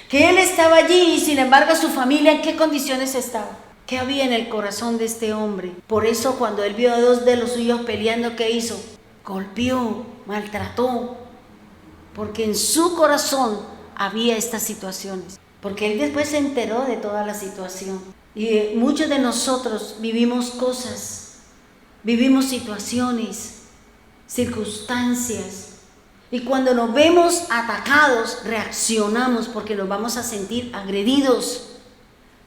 que él estaba allí y sin embargo su familia, ¿en qué condiciones estaba? ¿Qué había en el corazón de este hombre? Por eso cuando él vio a dos de los suyos peleando, ¿qué hizo? Golpeó, maltrató, porque en su corazón había estas situaciones. Porque él después se enteró de toda la situación. Y muchos de nosotros vivimos cosas, vivimos situaciones, circunstancias. Y cuando nos vemos atacados, reaccionamos porque nos vamos a sentir agredidos.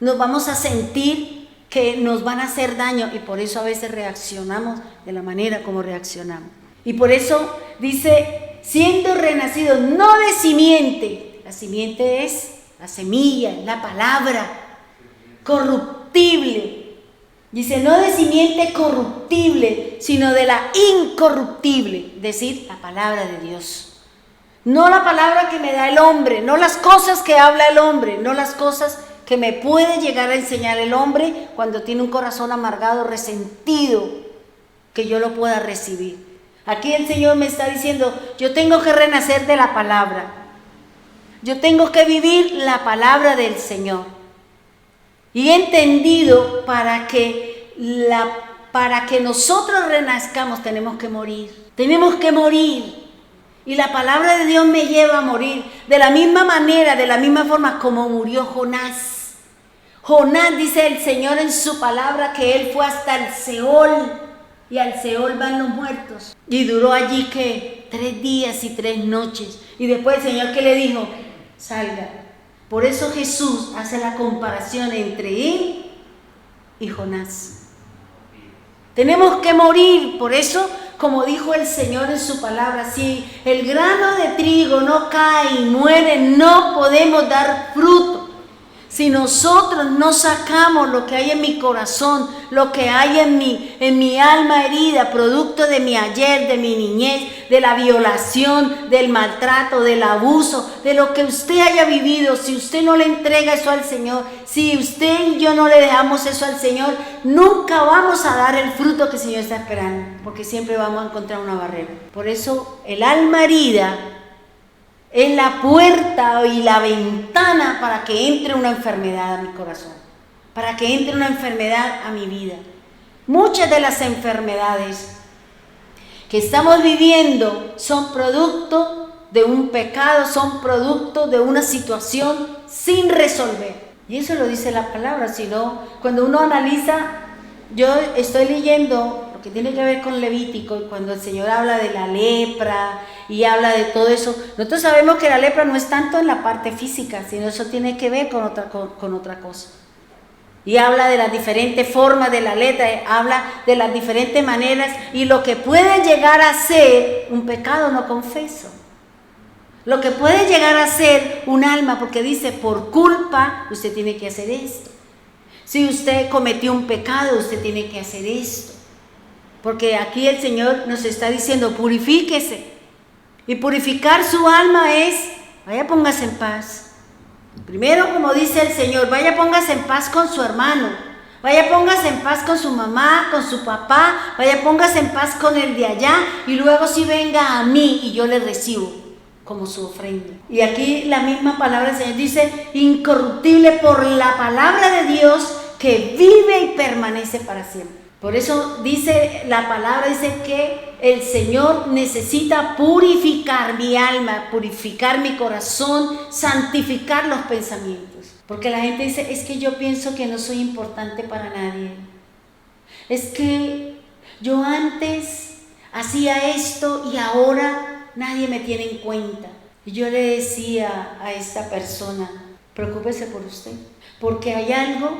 Nos vamos a sentir que nos van a hacer daño y por eso a veces reaccionamos de la manera como reaccionamos. Y por eso dice, siendo renacidos, no de simiente. La simiente es la semilla, la palabra corruptible. Dice, no de simiente corruptible, sino de la incorruptible, es decir, la palabra de Dios. No la palabra que me da el hombre, no las cosas que habla el hombre, no las cosas que me puede llegar a enseñar el hombre cuando tiene un corazón amargado, resentido, que yo lo pueda recibir. Aquí el Señor me está diciendo, yo tengo que renacer de la palabra. Yo tengo que vivir la palabra del Señor. Y he entendido para que nosotros renazcamos tenemos que morir. Tenemos que morir. Y la palabra de Dios me lleva a morir. De la misma manera, de la misma forma como murió Jonás. Jonás, dice el Señor en su palabra, que él fue hasta el Seol. Y al Seol van los muertos. Y duró allí, ¿qué? 3 días y 3 noches. Y después el Señor, ¿qué le dijo? Salga. Por eso Jesús hace la comparación entre él y Jonás. Tenemos que morir. Por eso, como dijo el Señor en su palabra, si el grano de trigo no cae y muere, no podemos dar fruto. Si nosotros no sacamos lo que hay en mi corazón, lo que hay en mi alma herida, producto de mi ayer, de mi niñez, de la violación, del maltrato, del abuso, de lo que usted haya vivido, si usted no le entrega eso al Señor, si usted y yo no le dejamos eso al Señor, nunca vamos a dar el fruto que el Señor está esperando, porque siempre vamos a encontrar una barrera. Por eso el alma herida es la puerta y la ventana para que entre una enfermedad a mi corazón, para que entre una enfermedad a mi vida. Muchas de las enfermedades que estamos viviendo son producto de un pecado, son producto de una situación sin resolver. Y eso lo dice la palabra, sino cuando uno analiza, yo estoy leyendo lo que tiene que ver con Levítico, y cuando el Señor habla de la lepra y habla de todo eso, nosotros sabemos que la lepra no es tanto en la parte física, sino eso tiene que ver con otra cosa. Y habla de las diferentes formas de la lepra, habla de las diferentes maneras y lo que puede llegar a ser un pecado no confeso. Lo que puede llegar a ser un alma, porque dice, por culpa usted tiene que hacer esto. Si usted cometió un pecado, usted tiene que hacer esto. Porque aquí el Señor nos está diciendo, purifíquese. Y purificar su alma es, vaya póngase en paz. Primero, como dice el Señor, vaya póngase en paz con su hermano. Vaya póngase en paz con su mamá, con su papá. Vaya póngase en paz con el de allá. Y luego sí venga a mí y yo le recibo como su ofrenda. Y aquí la misma palabra del Señor dice, incorruptible por la palabra de Dios que vive y permanece para siempre. Por eso dice la palabra, dice que el Señor necesita purificar mi alma, purificar mi corazón, santificar los pensamientos. Porque la gente dice, es que yo pienso que no soy importante para nadie. Es que yo antes hacía esto y ahora nadie me tiene en cuenta. Y yo le decía a esta persona, preocúpese por usted, porque hay algo,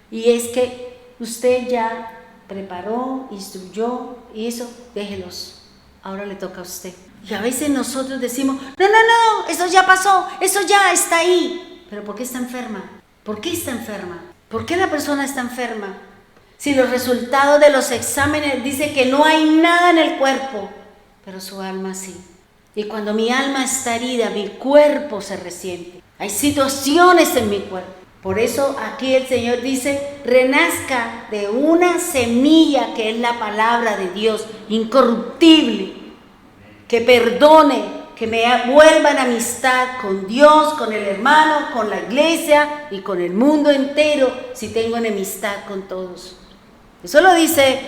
y es que usted ya preparó, instruyó, hizo, déjelos, ahora le toca a usted. Y a veces nosotros decimos, no, eso ya pasó, eso ya está ahí. Pero ¿por qué está enferma? ¿Por qué está enferma? ¿Por qué la persona está enferma? Si los resultados de los exámenes dicen que no hay nada en el cuerpo, pero su alma sí. Y cuando mi alma está herida, mi cuerpo se resiente. Hay situaciones en mi cuerpo. Por eso aquí el Señor dice, renazca de una semilla que es la palabra de Dios, incorruptible, que perdone, que me vuelva en amistad con Dios, con el hermano, con la iglesia y con el mundo entero, si tengo enemistad con todos. Eso lo dice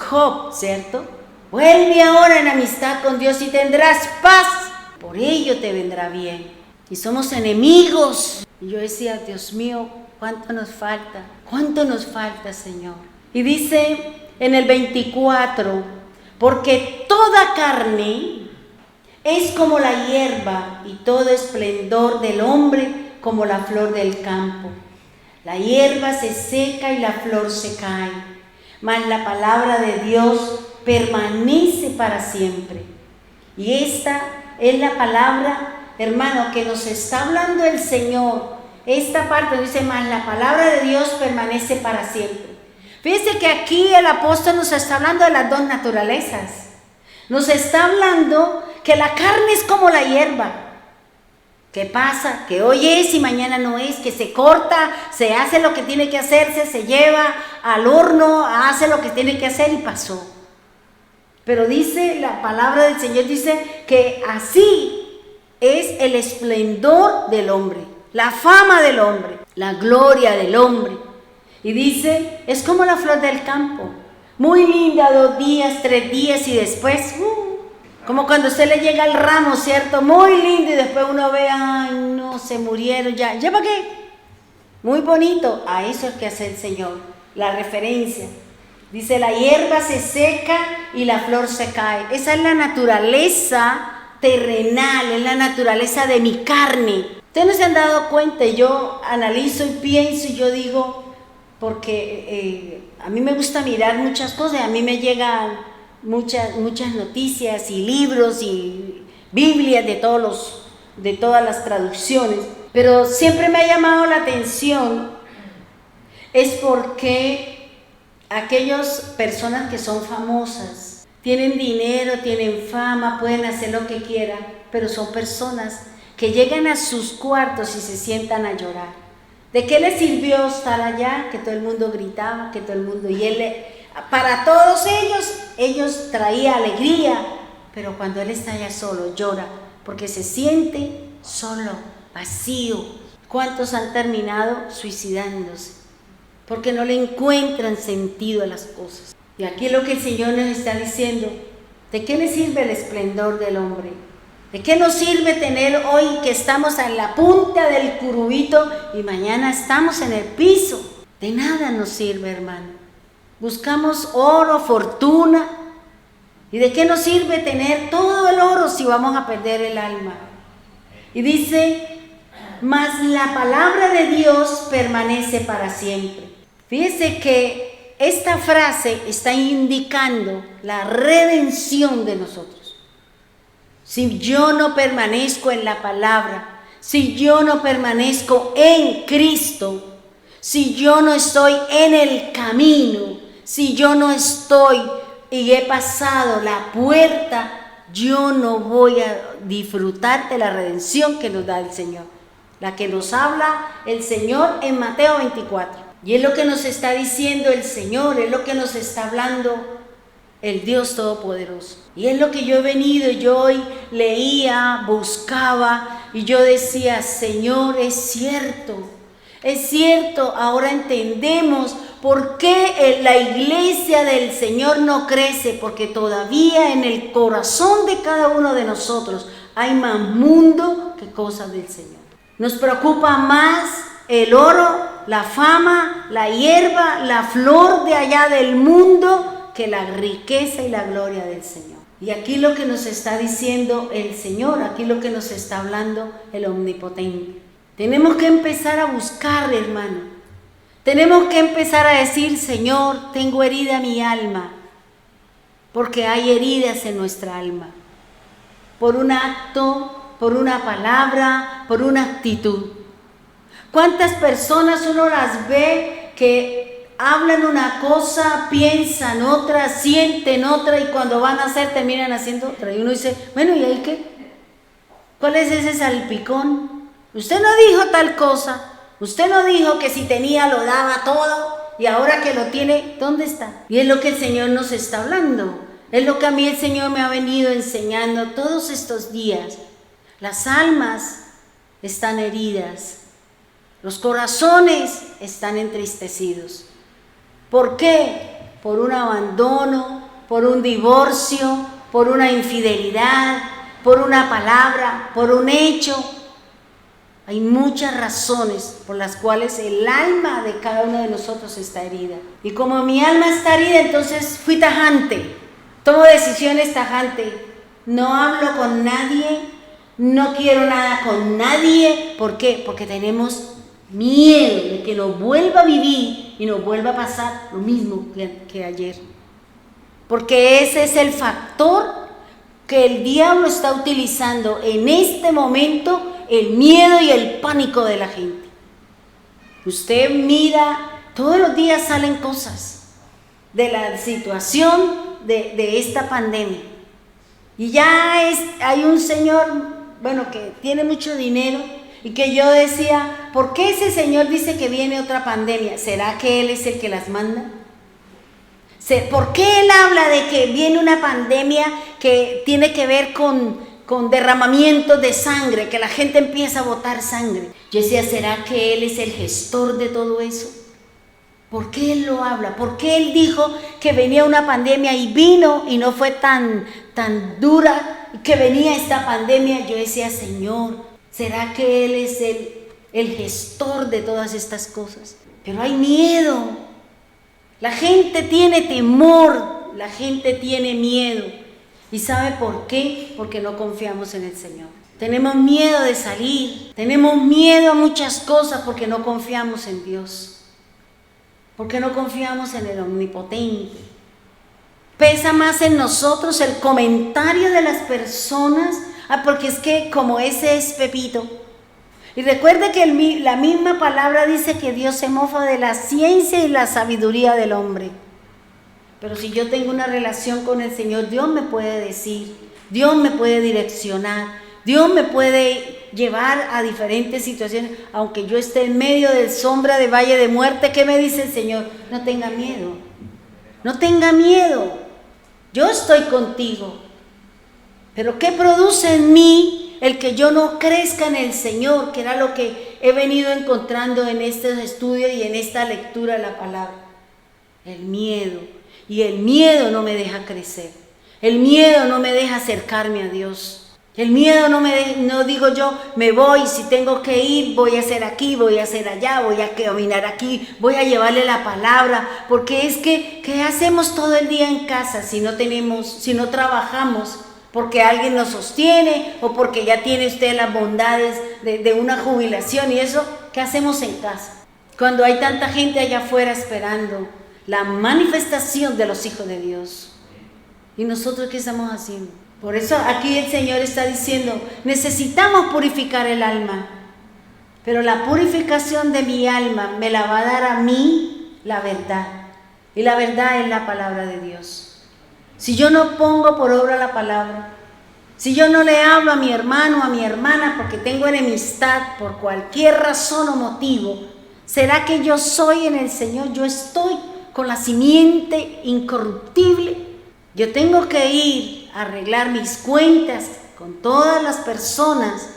Job, ¿cierto? Vuelve ahora en amistad con Dios y tendrás paz, por ello te vendrá bien. Y somos enemigos. Y yo decía, Dios mío, ¿cuánto nos falta, Señor? Y dice en el 24, porque toda carne es como la hierba y todo esplendor del hombre como la flor del campo. La hierba se seca y la flor se cae, mas la palabra de Dios permanece para siempre. Y esta es la palabra, hermano, que nos está hablando el Señor. Esta parte dice, mas la palabra de Dios permanece para siempre. Fíjense que aquí el apóstol nos está hablando de las dos naturalezas. Nos está hablando que la carne es como la hierba. ¿Qué pasa? Que hoy es y mañana no es, que se corta, se hace lo que tiene que hacerse, se lleva al horno, hace lo que tiene que hacer y pasó. Pero dice la palabra del Señor, dice que así es el esplendor del hombre, la fama del hombre, la gloria del hombre. Y dice, es como la flor del campo, muy linda 2 días, 3 días y después, como cuando usted le llega el ramo, ¿cierto? Muy lindo y después uno ve, ay no, se murieron ya. ¿Ya para qué? Muy bonito. A eso es que hace el Señor, la referencia. Dice, la hierba se seca y la flor se cae. Esa es la naturaleza terrenal, es la naturaleza de mi carne. Ustedes no se han dado cuenta, yo analizo y pienso y yo digo, porque a mí me gusta mirar muchas cosas, a mí me llegan muchas noticias y libros y Biblias de todas las traducciones, pero siempre me ha llamado la atención es porque aquellas personas que son famosas, tienen dinero, tienen fama, pueden hacer lo que quieran, pero son personas que llegan a sus cuartos y se sientan a llorar. ¿De qué les sirvió estar allá? Que todo el mundo gritaba, que todo el mundo, para todos ellos traía alegría, pero cuando él está allá solo, llora, porque se siente solo, vacío. ¿Cuántos han terminado suicidándose? Porque no le encuentran sentido a las cosas. Y aquí lo que el Señor nos está diciendo, ¿de qué le sirve el esplendor del hombre? ¿De qué nos sirve tener hoy que estamos en la punta del curubito y mañana estamos en el piso? De nada nos sirve, hermano. Buscamos oro, fortuna. ¿Y de qué nos sirve tener todo el oro si vamos a perder el alma? Y dice, mas la palabra de Dios permanece para siempre. Fíjese que esta frase está indicando la redención de nosotros. Si yo no permanezco en la palabra, si yo no permanezco en Cristo, si yo no estoy en el camino, si yo no estoy y he pasado la puerta, yo no voy a disfrutar de la redención que nos da el Señor. La que nos habla el Señor en Mateo 24. Y es lo que nos está diciendo el Señor, es lo que nos está hablando el Dios Todopoderoso. Y es lo que yo he venido, yo hoy leía, buscaba y yo decía, Señor, es cierto, ahora entendemos por qué la iglesia del Señor no crece, porque todavía en el corazón de cada uno de nosotros hay más mundo que cosas del Señor. Nos preocupa más el oro, la fama, la hierba, la flor de allá del mundo, que la riqueza y la gloria del Señor. Y aquí lo que nos está diciendo el Señor, aquí lo que nos está hablando el Omnipotente. Tenemos que empezar a buscar, hermano. Tenemos que empezar a decir, Señor, tengo herida mi alma, porque hay heridas en nuestra alma. Por un acto, por una palabra, por una actitud. ¿Cuántas personas uno las ve que hablan una cosa, piensan otra, sienten otra y cuando van a hacer terminan haciendo otra? Y uno dice, bueno, ¿y ahí qué? ¿Cuál es ese salpicón? Usted no dijo tal cosa, usted no dijo que si tenía lo daba todo y ahora que lo tiene, ¿dónde está? Y es lo que el Señor nos está hablando, es lo que a mí el Señor me ha venido enseñando todos estos días. Las almas están heridas, los corazones están entristecidos. ¿Por qué? Por un abandono, por un divorcio, por una infidelidad, por una palabra, por un hecho. Hay muchas razones por las cuales el alma de cada uno de nosotros está herida. Y como mi alma está herida, entonces fui tajante. Tomo decisiones tajantes. No hablo con nadie, no quiero nada con nadie. ¿Por qué? Porque tenemos miedo de que nos vuelva a vivir y nos vuelva a pasar lo mismo que ayer. Porque ese es el factor que el diablo está utilizando en este momento, el miedo y el pánico de la gente. Usted mira, todos los días salen cosas de la situación de esta pandemia. Y ya hay un señor bueno, que tiene mucho dinero, y que yo decía, ¿por qué ese señor dice que viene otra pandemia? ¿Será que él es el que las manda? ¿Por qué él habla de que viene una pandemia que tiene que ver con derramamiento de sangre, que la gente empieza a botar sangre? Yo decía, ¿será que él es el gestor de todo eso? ¿Por qué él lo habla? ¿Por qué él dijo que venía una pandemia y vino y no fue tan dura que venía esta pandemia? Yo decía, Señor, ¿será que él es el gestor de todas estas cosas? Pero hay miedo. La gente tiene temor, la gente tiene miedo. ¿Y sabe por qué? Porque no confiamos en el Señor. Tenemos miedo de salir, tenemos miedo a muchas cosas porque no confiamos en Dios. Porque no confiamos en el Omnipotente. Pesa más en nosotros el comentario de las personas, porque es que como ese es Pepito. Y recuerde que la misma palabra dice que Dios se mofa de la ciencia y la sabiduría del hombre. Pero si yo tengo una relación con el Señor, Dios me puede decir, Dios me puede direccionar, Dios me puede llevar a diferentes situaciones. Aunque yo esté en medio de sombra de valle de muerte, ¿qué me dice el Señor? No tenga miedo, no tenga miedo, yo estoy contigo. Pero ¿qué produce en mí el que yo no crezca en el Señor? Que era lo que he venido encontrando en estos estudios y en esta lectura de la palabra. El miedo. Y el miedo no me deja crecer. El miedo no me deja acercarme a Dios. El miedo no digo yo, me voy, si tengo que ir, voy a hacer aquí, voy a hacer allá, voy a caminar aquí, voy a llevarle la palabra. Porque es que, ¿qué hacemos todo el día en casa si no trabajamos? Porque alguien nos sostiene o porque ya tiene usted las bondades de una jubilación y eso, ¿qué hacemos en casa? Cuando hay tanta gente allá afuera esperando la manifestación de los hijos de Dios. ¿Y nosotros qué estamos haciendo? Por eso aquí el Señor está diciendo, necesitamos purificar el alma, pero la purificación de mi alma me la va a dar a mí la verdad. Y la verdad es la palabra de Dios. Si yo no pongo por obra la palabra, si yo no le hablo a mi hermano o a mi hermana porque tengo enemistad por cualquier razón o motivo, ¿será que yo soy en el Señor? Yo estoy con la simiente incorruptible. Yo tengo que ir a arreglar mis cuentas con todas las personas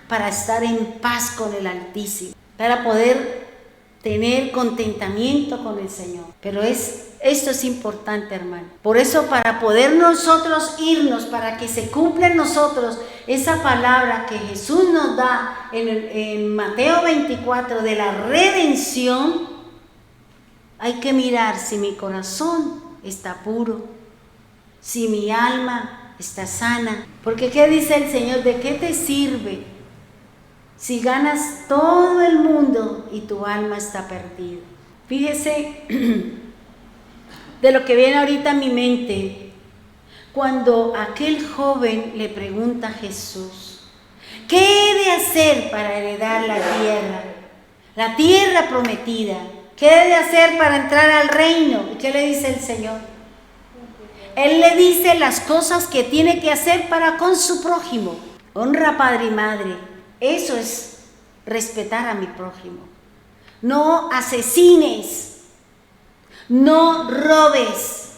para estar en paz con el Altísimo, para poder tener contentamiento con el Señor. Pero esto es importante, hermano. Por eso, para poder nosotros irnos, para que se cumpla en nosotros esa palabra que Jesús nos da en Mateo 24 de la redención, hay que mirar si mi corazón está puro, si mi alma está sana. Porque ¿qué dice el Señor? ¿De qué te sirve si ganas todo el mundo y tu alma está perdida? Fíjese de lo que viene ahorita a mi mente, cuando aquel joven le pregunta a Jesús, ¿qué he de hacer para heredar la tierra prometida? ¿Qué he de hacer para entrar al reino? ¿Y qué le dice el Señor? Él le dice las cosas que tiene que hacer para con su prójimo. Honra a padre y madre. Eso es respetar a mi prójimo. No asesines, no robes,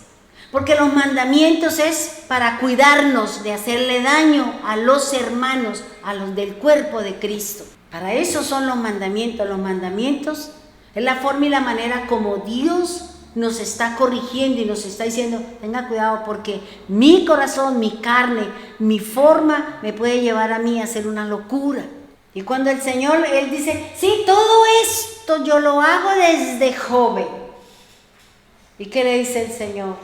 porque los mandamientos es para cuidarnos de hacerle daño a los hermanos, a los del cuerpo de Cristo. Para eso son los mandamientos. Los mandamientos es la forma y la manera como Dios nos está corrigiendo y nos está diciendo, tenga cuidado porque mi corazón, mi carne, mi forma me puede llevar a mí a hacer una locura. Y cuando el Señor, Él dice, sí, todo esto yo lo hago desde joven. ¿Y qué le dice el Señor?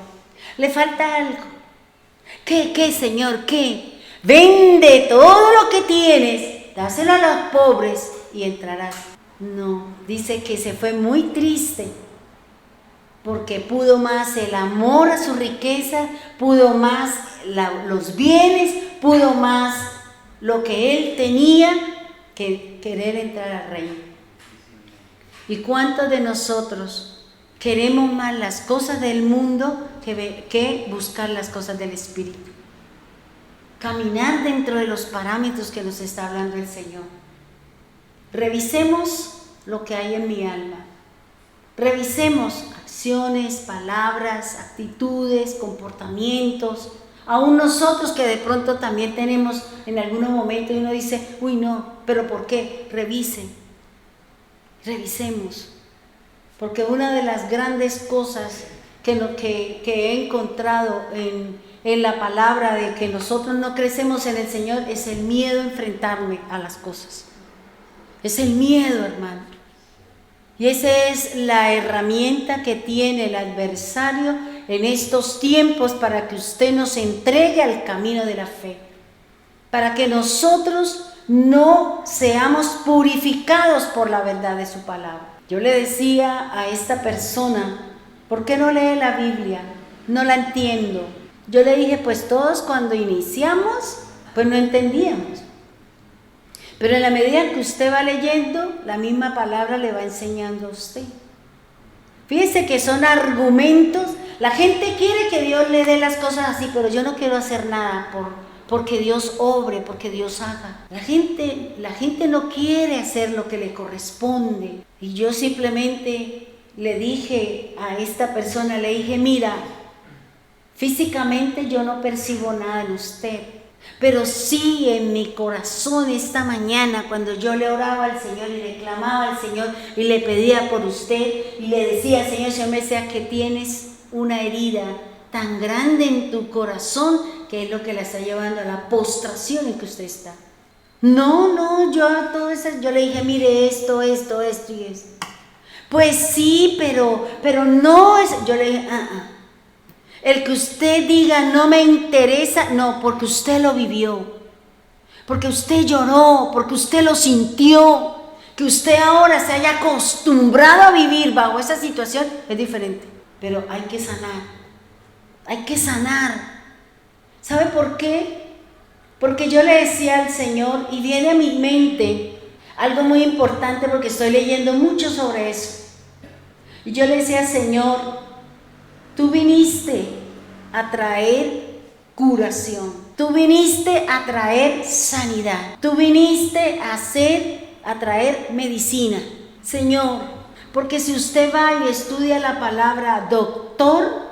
Le falta algo. ¿Qué, Señor? ¿Qué? Vende todo lo que tienes, dáselo a los pobres y entrarás. No, dice que se fue muy triste porque pudo más el amor a su riqueza, pudo más los bienes, pudo más lo que él tenía que querer entrar al reino. ¿Y cuántos de nosotros queremos más las cosas del mundo que buscar las cosas del Espíritu? caminar dentro de los parámetros que nos está hablando el Señor. Revisemos lo que hay en mi alma. Revisemos acciones, palabras, actitudes, comportamientos. Aún nosotros que de pronto también tenemos en algunos momentos y uno dice, uy no, pero ¿por qué? Revisemos. Porque una de las grandes cosas que he encontrado en la palabra de que nosotros no crecemos en el Señor es el miedo a enfrentarme a las cosas. Es el miedo, hermano. Y esa es la herramienta que tiene el adversario en estos tiempos para que usted nos entregue al camino de la fe. Para que nosotros no seamos purificados por la verdad de su palabra. Yo le decía a esta persona, ¿por qué no lee la Biblia? No la entiendo. Yo le dije, pues todos cuando iniciamos, pues no entendíamos. Pero en la medida que usted va leyendo, la misma palabra le va enseñando a usted. Fíjese que son argumentos. La gente quiere que Dios le dé las cosas así, pero yo no quiero hacer nada porque Dios obre, porque Dios haga. La gente no quiere hacer lo que le corresponde. Y yo simplemente le dije a esta persona, le dije, mira, físicamente yo no percibo nada en usted. Pero sí en mi corazón esta mañana cuando yo le oraba al Señor y le clamaba al Señor y le pedía por usted y le decía, Señor me sea que tienes una herida tan grande en tu corazón que es lo que la está llevando a la postración en que usted está. No, yo le dije, mire esto y esto. Pues sí, pero no es, yo le dije, El que usted diga no me interesa, no, porque usted lo vivió, porque usted lloró, porque usted lo sintió, que usted ahora se haya acostumbrado a vivir bajo esa situación es diferente, pero hay que sanar. ¿Sabe por qué? Porque yo le decía al Señor y viene a mi mente algo muy importante porque estoy leyendo mucho sobre eso. Y yo le decía, Señor, tú viniste a traer curación, tú viniste a traer sanidad, tú viniste a traer medicina, Señor, porque si usted va y estudia la palabra doctor,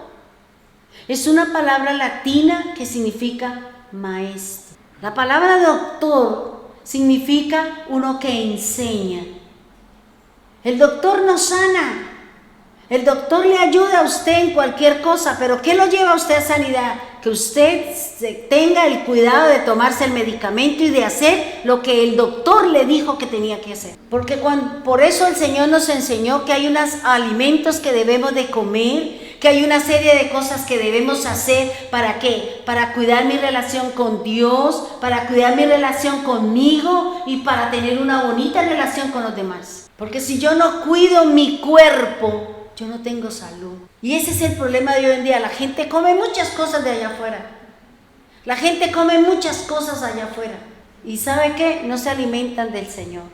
es una palabra latina que significa maestro. La palabra doctor significa uno que enseña. El doctor no sana. El doctor le ayuda a usted en cualquier cosa, pero ¿qué lo lleva a usted a sanidad? Que usted tenga el cuidado de tomarse el medicamento y de hacer lo que el doctor le dijo que tenía que hacer. Porque por eso el Señor nos enseñó que hay unos alimentos que debemos de comer, que hay una serie de cosas que debemos hacer. ¿Para qué? Para cuidar mi relación con Dios, para cuidar mi relación conmigo y para tener una bonita relación con los demás. Porque si yo no cuido mi cuerpo, yo no tengo salud. Y ese es el problema de hoy en día. La gente come muchas cosas de allá afuera. La gente come muchas cosas allá afuera. ¿Y sabe qué? No se alimentan del Señor.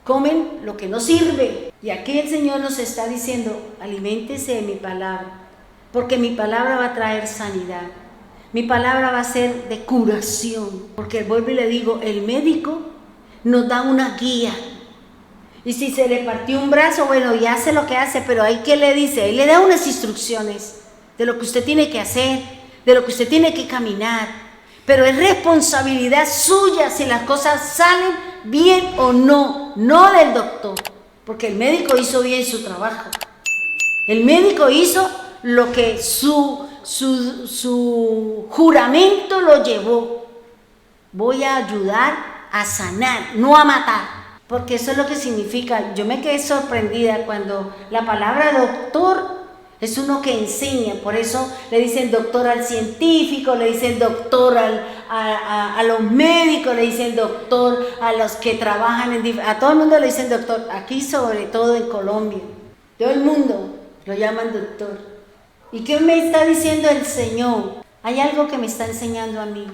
Comen lo que no sirve. Y aquí el Señor nos está diciendo, aliméntese de mi palabra. Porque mi palabra va a traer sanidad. Mi palabra va a ser de curación. Porque vuelvo y le digo, el médico nos da una guía. Y si se le partió un brazo, bueno, y hace lo que hace, pero ahí ¿qué le dice? Ahí le da unas instrucciones de lo que usted tiene que hacer, de lo que usted tiene que caminar. Pero es responsabilidad suya si las cosas salen bien o no del doctor. Porque el médico hizo bien su trabajo. El médico hizo lo que su juramento lo llevó. Voy a ayudar a sanar, no a matar. Porque eso es lo que significa. Yo me quedé sorprendida cuando la palabra doctor es uno que enseña. Por eso le dicen doctor al científico, le dicen doctor a los médicos, le dicen doctor a los que trabajan a todo el mundo le dicen doctor. Aquí sobre todo en Colombia, todo el mundo lo llaman doctor. ¿Y qué me está diciendo el Señor? Hay algo que me está enseñando a mí,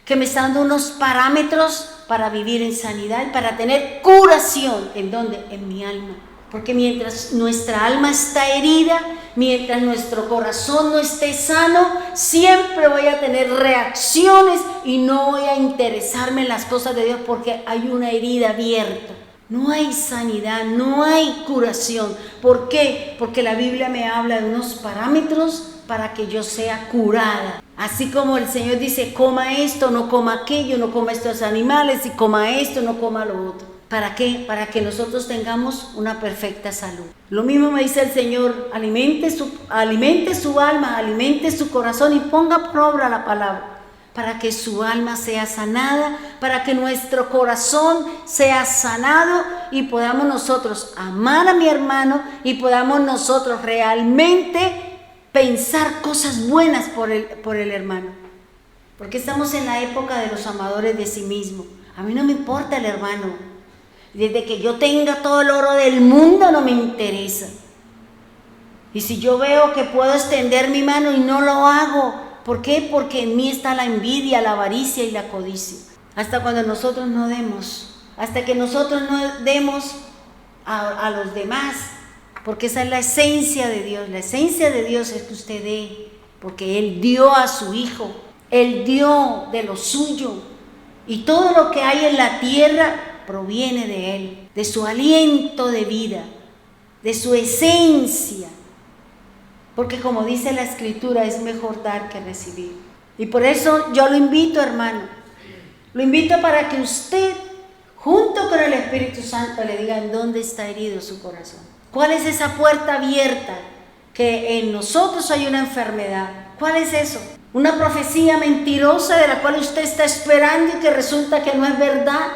que me está dando unos parámetros para vivir en sanidad y para tener curación. ¿En dónde? En mi alma. Porque mientras nuestra alma está herida, mientras nuestro corazón no esté sano, siempre voy a tener reacciones y no voy a interesarme en las cosas de Dios porque hay una herida abierta. No hay sanidad, no hay curación. ¿Por qué? Porque la Biblia me habla de unos parámetros para que yo sea curada. Así como el Señor dice, coma esto, no coma aquello, no coma estos animales, y coma esto, no coma lo otro. ¿Para qué? Para que nosotros tengamos una perfecta salud. Lo mismo me dice el Señor, alimente su alma, alimente su corazón y ponga por obra la palabra, para que su alma sea sanada, para que nuestro corazón sea sanado y podamos nosotros amar a mi hermano y podamos nosotros realmente pensar cosas buenas por el hermano. Porque estamos en la época de los amadores de sí mismos. A mí no me importa el hermano. Desde que yo tenga todo el oro del mundo no me interesa. Y si yo veo que puedo extender mi mano y no lo hago, ¿por qué? Porque en mí está la envidia, la avaricia y la codicia. Hasta cuando nosotros no demos, hasta que nosotros no demos a los demás, porque esa es la esencia de Dios. La esencia de Dios es que usted dé, porque Él dio a su Hijo, Él dio de lo suyo, y todo lo que hay en la tierra proviene de Él, de su aliento de vida, de su esencia. Porque como dice la Escritura, es mejor dar que recibir. Y por eso yo lo invito, hermano, lo invito para que usted, junto con el Espíritu Santo, le diga en dónde está herido su corazón. ¿Cuál es esa puerta abierta? Que en nosotros hay una enfermedad. ¿Cuál es eso? Una profecía mentirosa de la cual usted está esperando y que resulta que no es verdad.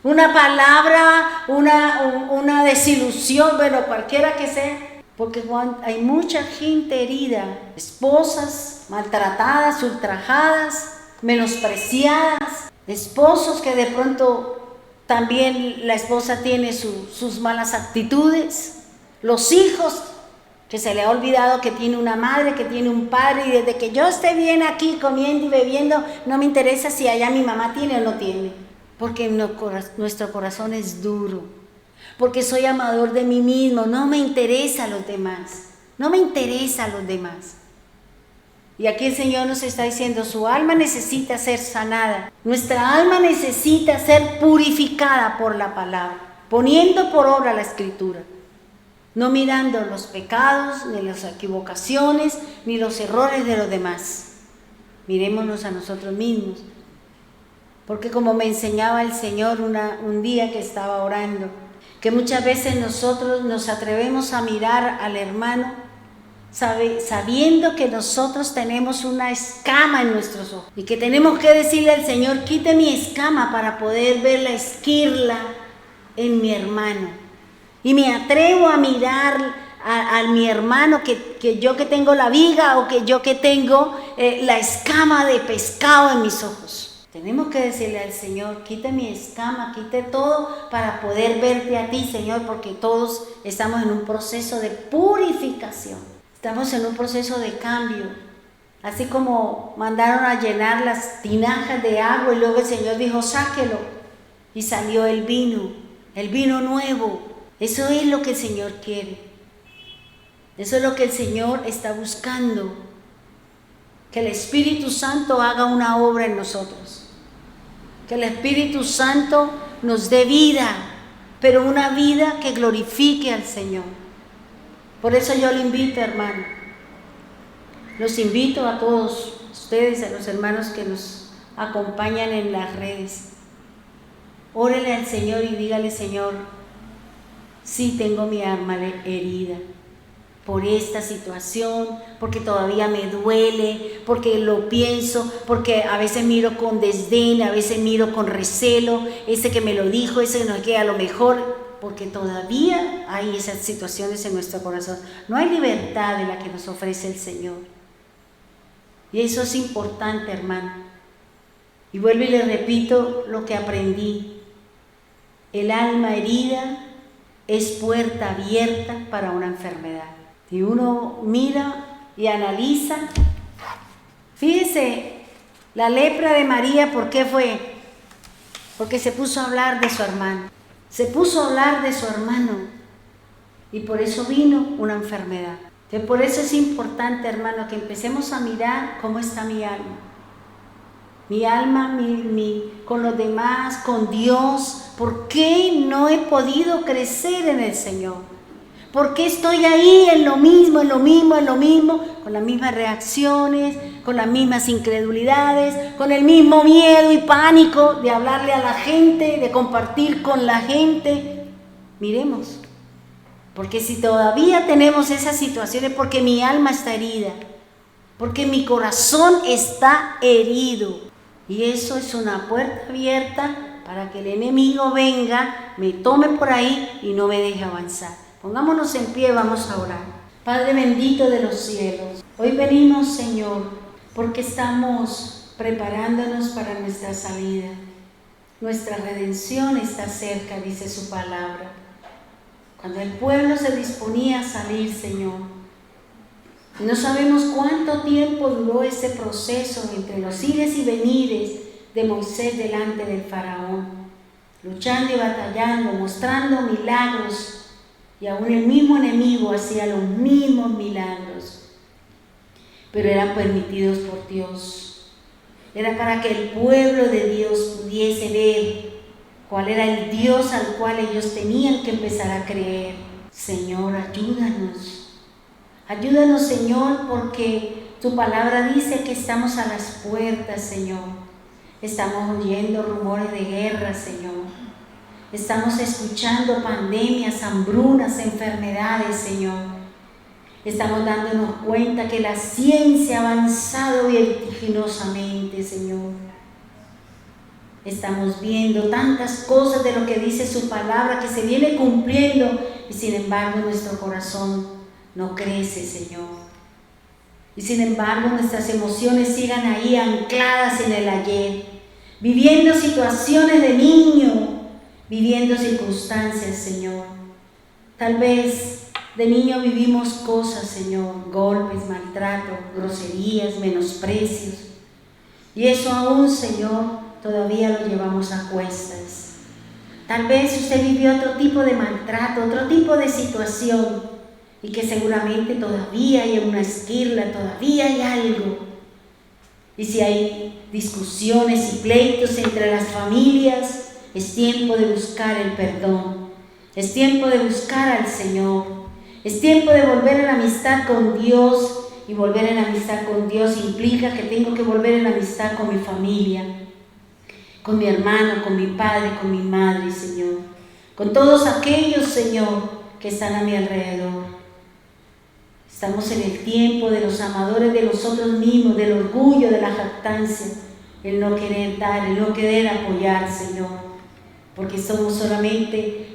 Una palabra, una desilusión, bueno, cualquiera que sea. Porque hay mucha gente herida, esposas maltratadas, ultrajadas, menospreciadas, esposos que de pronto también la esposa tiene sus malas actitudes, los hijos que se le ha olvidado que tiene una madre, que tiene un padre, y desde que yo esté bien aquí comiendo y bebiendo, no me interesa si allá mi mamá tiene o no tiene, porque nuestro corazón es duro, porque soy amador de mí mismo, no me interesa a los demás, no me interesa a los demás. Y aquí el Señor nos está diciendo, su alma necesita ser sanada, nuestra alma necesita ser purificada por la palabra, poniendo por obra la Escritura, no mirando los pecados, ni las equivocaciones, ni los errores de los demás. Mirémonos a nosotros mismos, porque como me enseñaba el Señor un día que estaba orando, que muchas veces nosotros nos atrevemos a mirar al hermano sabiendo que nosotros tenemos una escama en nuestros ojos y que tenemos que decirle al Señor, quite mi escama para poder ver la esquirla en mi hermano. Y me atrevo a mirar a mi hermano que yo que tengo la viga o que yo que tengo la escama de pescado en mis ojos. Tenemos que decirle al Señor, quite mi escama, quite todo para poder verte a ti, Señor, porque todos estamos en un proceso de purificación. Estamos en un proceso de cambio. Así como mandaron a llenar las tinajas de agua y luego el Señor dijo, sáquelo. Y salió el vino nuevo. Eso es lo que el Señor quiere. Eso es lo que el Señor está buscando. Que el Espíritu Santo haga una obra en nosotros. Que el Espíritu Santo nos dé vida, pero una vida que glorifique al Señor. Por eso yo le invito, hermano. Los invito a todos ustedes, a los hermanos que nos acompañan en las redes. Órele al Señor y dígale, Señor, sí tengo mi alma herida por esta situación, porque todavía me duele, porque lo pienso, porque a veces miro con desdén, a veces miro con recelo, ese que me lo dijo, ese que no queda a lo mejor, porque todavía hay esas situaciones en nuestro corazón. No hay libertad de la que nos ofrece el Señor. Y eso es importante, hermano. Y vuelvo y le repito lo que aprendí. El alma herida es puerta abierta para una enfermedad. Y uno mira y analiza. Fíjese, la lepra de María, ¿por qué fue? Porque se puso a hablar de su hermano. Se puso a hablar de su hermano. Y por eso vino una enfermedad. Entonces, por eso es importante, hermano, que empecemos a mirar cómo está mi alma. Mi alma, con los demás, con Dios. ¿Por qué no he podido crecer en el Señor? ¿Por qué estoy ahí en lo mismo, con las mismas reacciones, con las mismas incredulidades, con el mismo miedo y pánico de hablarle a la gente, de compartir con la gente? Miremos, porque si todavía tenemos esas situaciones, porque mi alma está herida, porque mi corazón está herido, y eso es una puerta abierta para que el enemigo venga, me tome por ahí y no me deje avanzar. Pongámonos en pie, vamos a orar. Padre bendito de los cielos, hoy venimos, Señor, porque estamos preparándonos para nuestra salida. Nuestra redención está cerca, dice su palabra. Cuando el pueblo se disponía a salir, Señor, no sabemos cuánto tiempo duró ese proceso entre los ires y venires de Moisés delante del faraón, luchando y batallando, mostrando milagros, y aún el mismo enemigo hacía los mismos milagros, pero eran permitidos por Dios. Era para que el pueblo de Dios pudiese ver cuál era el Dios al cual ellos tenían que empezar a creer. Señor, ayúdanos. Ayúdanos, Señor, porque tu palabra dice que estamos a las puertas, Señor. Estamos oyendo rumores de guerra, Señor. Estamos escuchando pandemias, hambrunas, enfermedades, Señor. Estamos dándonos cuenta que la ciencia ha avanzado vertiginosamente, Señor. Estamos viendo tantas cosas de lo que dice su palabra que se viene cumpliendo, y sin embargo nuestro corazón no crece, Señor. Y sin embargo nuestras emociones sigan ahí ancladas en el ayer, viviendo situaciones de niño, viviendo circunstancias, Señor. Tal vez de niño vivimos cosas, Señor, golpes, maltrato, groserías, menosprecios. Y eso aún, Señor, todavía lo llevamos a cuestas. Tal vez usted vivió otro tipo de maltrato, otro tipo de situación, y que seguramente todavía hay una esquirla, todavía hay algo. Y si hay discusiones y pleitos entre las familias, es tiempo de buscar el perdón, es tiempo de buscar al Señor, es tiempo de volver en amistad con Dios, y volver en amistad con Dios implica que tengo que volver en amistad con mi familia, con mi hermano, con mi padre, con mi madre, Señor, con todos aquellos, Señor, que están a mi alrededor. Estamos en el tiempo de los amadores de nosotros mismos, del orgullo, de la jactancia, el no querer dar, el no querer apoyar, Señor. Porque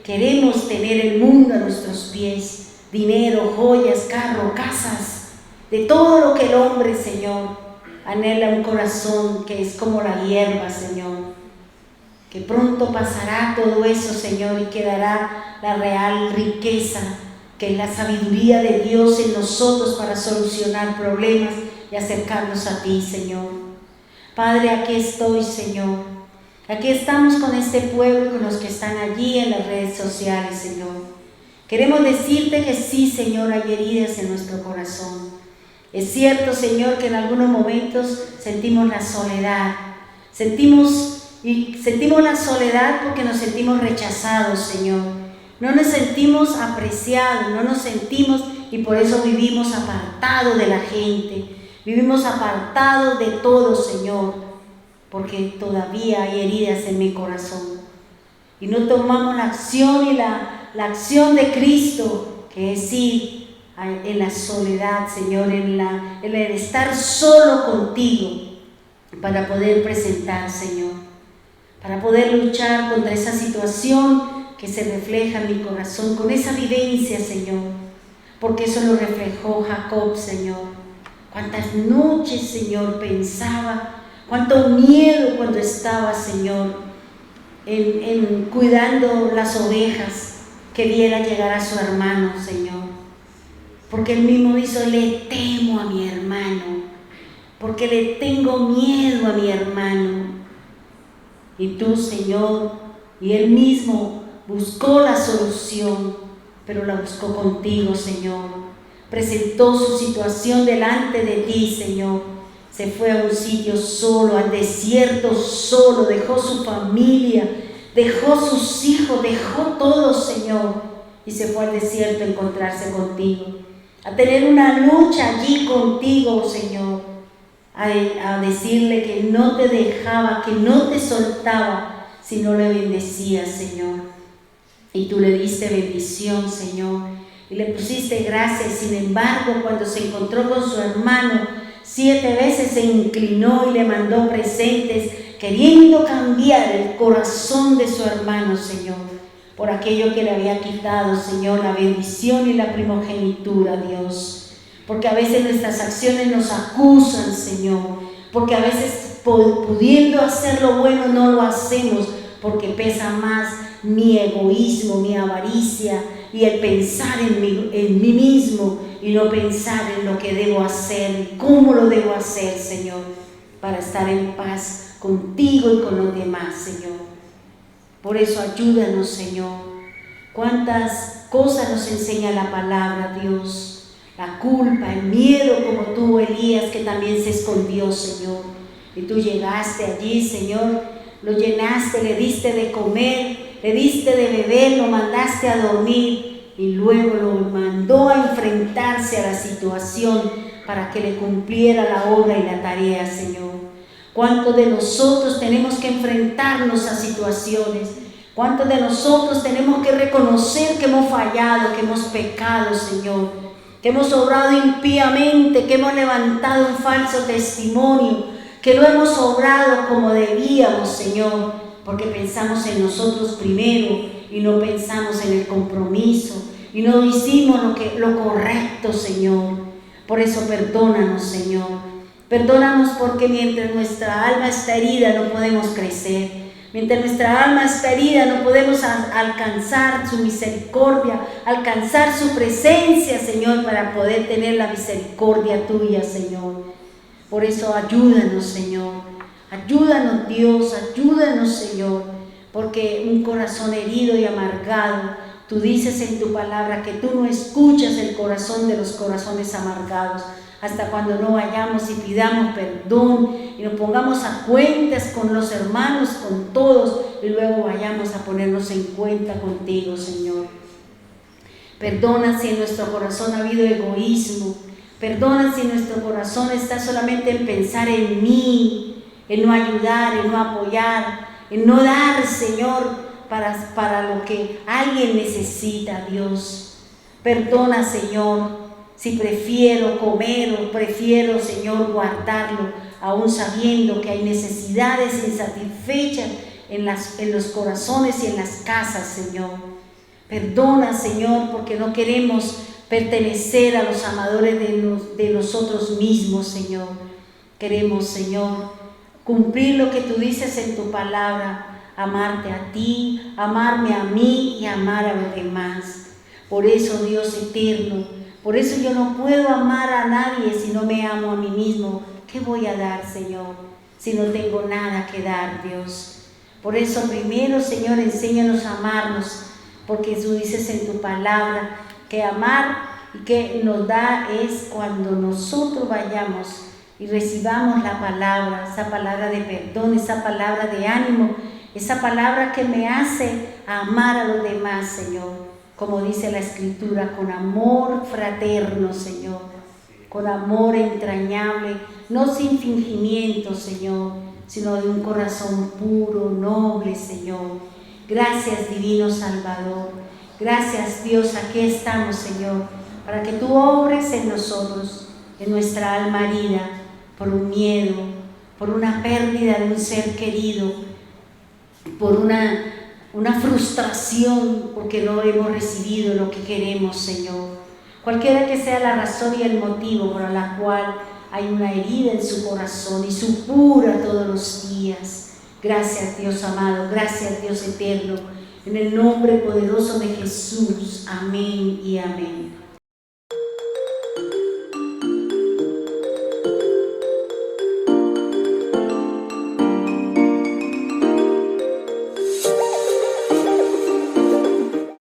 queremos tener el mundo a nuestros pies, dinero, joyas, carro, casas, de todo lo que el hombre, Señor, anhela un corazón que es como la hierba, Señor, que pronto pasará todo eso, Señor, y quedará la real riqueza, que es la sabiduría de Dios en nosotros para solucionar problemas y acercarnos a ti, Señor. Padre, aquí estoy, Señor. Aquí estamos con este pueblo y con los que están allí en las redes sociales, Señor. Queremos decirte que sí, Señor, hay heridas en nuestro corazón. Es cierto, Señor, que en algunos momentos sentimos la soledad. Sentimos la soledad porque nos sentimos rechazados, Señor. No nos sentimos apreciados, no nos sentimos, y por eso vivimos apartados de la gente. Vivimos apartados de todo, Señor, porque todavía hay heridas en mi corazón. Y no tomamos la acción y la acción de Cristo, que es ir en la soledad, Señor, en el estar solo contigo, para poder presentar, Señor, para poder luchar contra esa situación que se refleja en mi corazón, con esa vivencia, Señor, porque eso lo reflejó Jacob, Señor. Cuántas noches, Señor, pensaba, cuánto miedo cuando estaba, Señor, en cuidando las ovejas, que viera llegar a su hermano, Señor. Porque él mismo dijo, le temo a mi hermano, porque le tengo miedo a mi hermano. Y tú, Señor, y él mismo buscó la solución, pero la buscó contigo, Señor. Presentó su situación delante de ti, Señor. Se fue a un sitio solo, al desierto solo, dejó su familia, dejó sus hijos, dejó todo, Señor, y se fue al desierto a encontrarse contigo, a tener una lucha allí contigo, Señor, a decirle que no te dejaba, que no te soltaba si no le bendecías, Señor. Y tú le diste bendición, Señor, y le pusiste gracia. Y sin embargo, cuando se encontró con su hermano, 7 veces se inclinó y le mandó presentes, queriendo cambiar el corazón de su hermano, Señor, por aquello que le había quitado, Señor, la bendición y la primogenitura, Dios. Porque a veces nuestras acciones nos acusan, Señor, porque a veces pudiendo hacer lo bueno no lo hacemos, porque pesa más mi egoísmo, mi avaricia y el pensar en mí mismo y no pensar en lo que debo hacer y cómo lo debo hacer, Señor, para estar en paz contigo y con los demás, Señor. Por eso ayúdanos, Señor. Cuántas cosas nos enseña la palabra, Dios. La culpa, el miedo, como tuvo Elías, que también se escondió, Señor. Y tú llegaste allí, Señor, lo llenaste, le diste de comer, le diste de beber, lo mandaste a dormir y luego lo mandó a enfrentarse a la situación para que le cumpliera la obra y la tarea, Señor. ¿Cuántos de nosotros tenemos que enfrentarnos a situaciones? ¿Cuántos de nosotros tenemos que reconocer que hemos fallado, que hemos pecado, Señor? Que hemos obrado impíamente, que hemos levantado un falso testimonio, que no hemos obrado como debíamos, Señor, porque pensamos en nosotros primero y no pensamos en el compromiso y no hicimos lo correcto, Señor. Por eso perdónanos, Señor. Perdónanos porque mientras nuestra alma está herida no podemos crecer. Mientras nuestra alma está herida no podemos alcanzar su misericordia, alcanzar su presencia, Señor, para poder tener la misericordia tuya, Señor. Por eso ayúdanos, Señor. Ayúdanos, Dios, ayúdanos, Señor, porque un corazón herido y amargado, tú dices en tu palabra que tú no escuchas el corazón de los corazones amargados, hasta cuando no vayamos y pidamos perdón y nos pongamos a cuentas con los hermanos, con todos, y luego vayamos a ponernos en cuenta contigo, Señor. Perdona si en nuestro corazón ha habido egoísmo, perdona si nuestro corazón está solamente en pensar en mí, en no ayudar, en no apoyar, en no dar, Señor, para lo que alguien necesita, Dios. Perdona, Señor, si prefiero comer o prefiero, Señor, guardarlo, aún sabiendo que hay necesidades insatisfechas en los corazones y en las casas, Señor. Perdona, Señor, porque no queremos pertenecer a los amadores de nosotros mismos, Señor. Queremos, Señor, cumplir lo que tú dices en tu palabra, amarte a ti, amarme a mí y amar a los demás. Por eso, Dios eterno, por eso yo no puedo amar a nadie si no me amo a mí mismo. ¿Qué voy a dar, Señor, si no tengo nada que dar, Dios? Por eso primero, Señor, enséñanos a amarnos, porque tú dices en tu palabra que amar y que nos da es cuando nosotros vayamos y recibamos la palabra, esa palabra de perdón, esa palabra de ánimo, esa palabra que me hace amar a los demás, Señor. Como dice la Escritura, con amor fraterno, Señor, con amor entrañable, no sin fingimiento, Señor, sino de un corazón puro, noble, Señor. Gracias, divino Salvador. Gracias, Dios, aquí estamos, Señor, para que tú obres en nosotros, en nuestra alma herida, por un miedo, por una pérdida de un ser querido, por una frustración porque no hemos recibido lo que queremos, Señor. Cualquiera que sea la razón y el motivo por la cual hay una herida en su corazón y supura todos los días. Gracias, Dios amado, gracias, Dios eterno, en el nombre poderoso de Jesús. Amén y amén.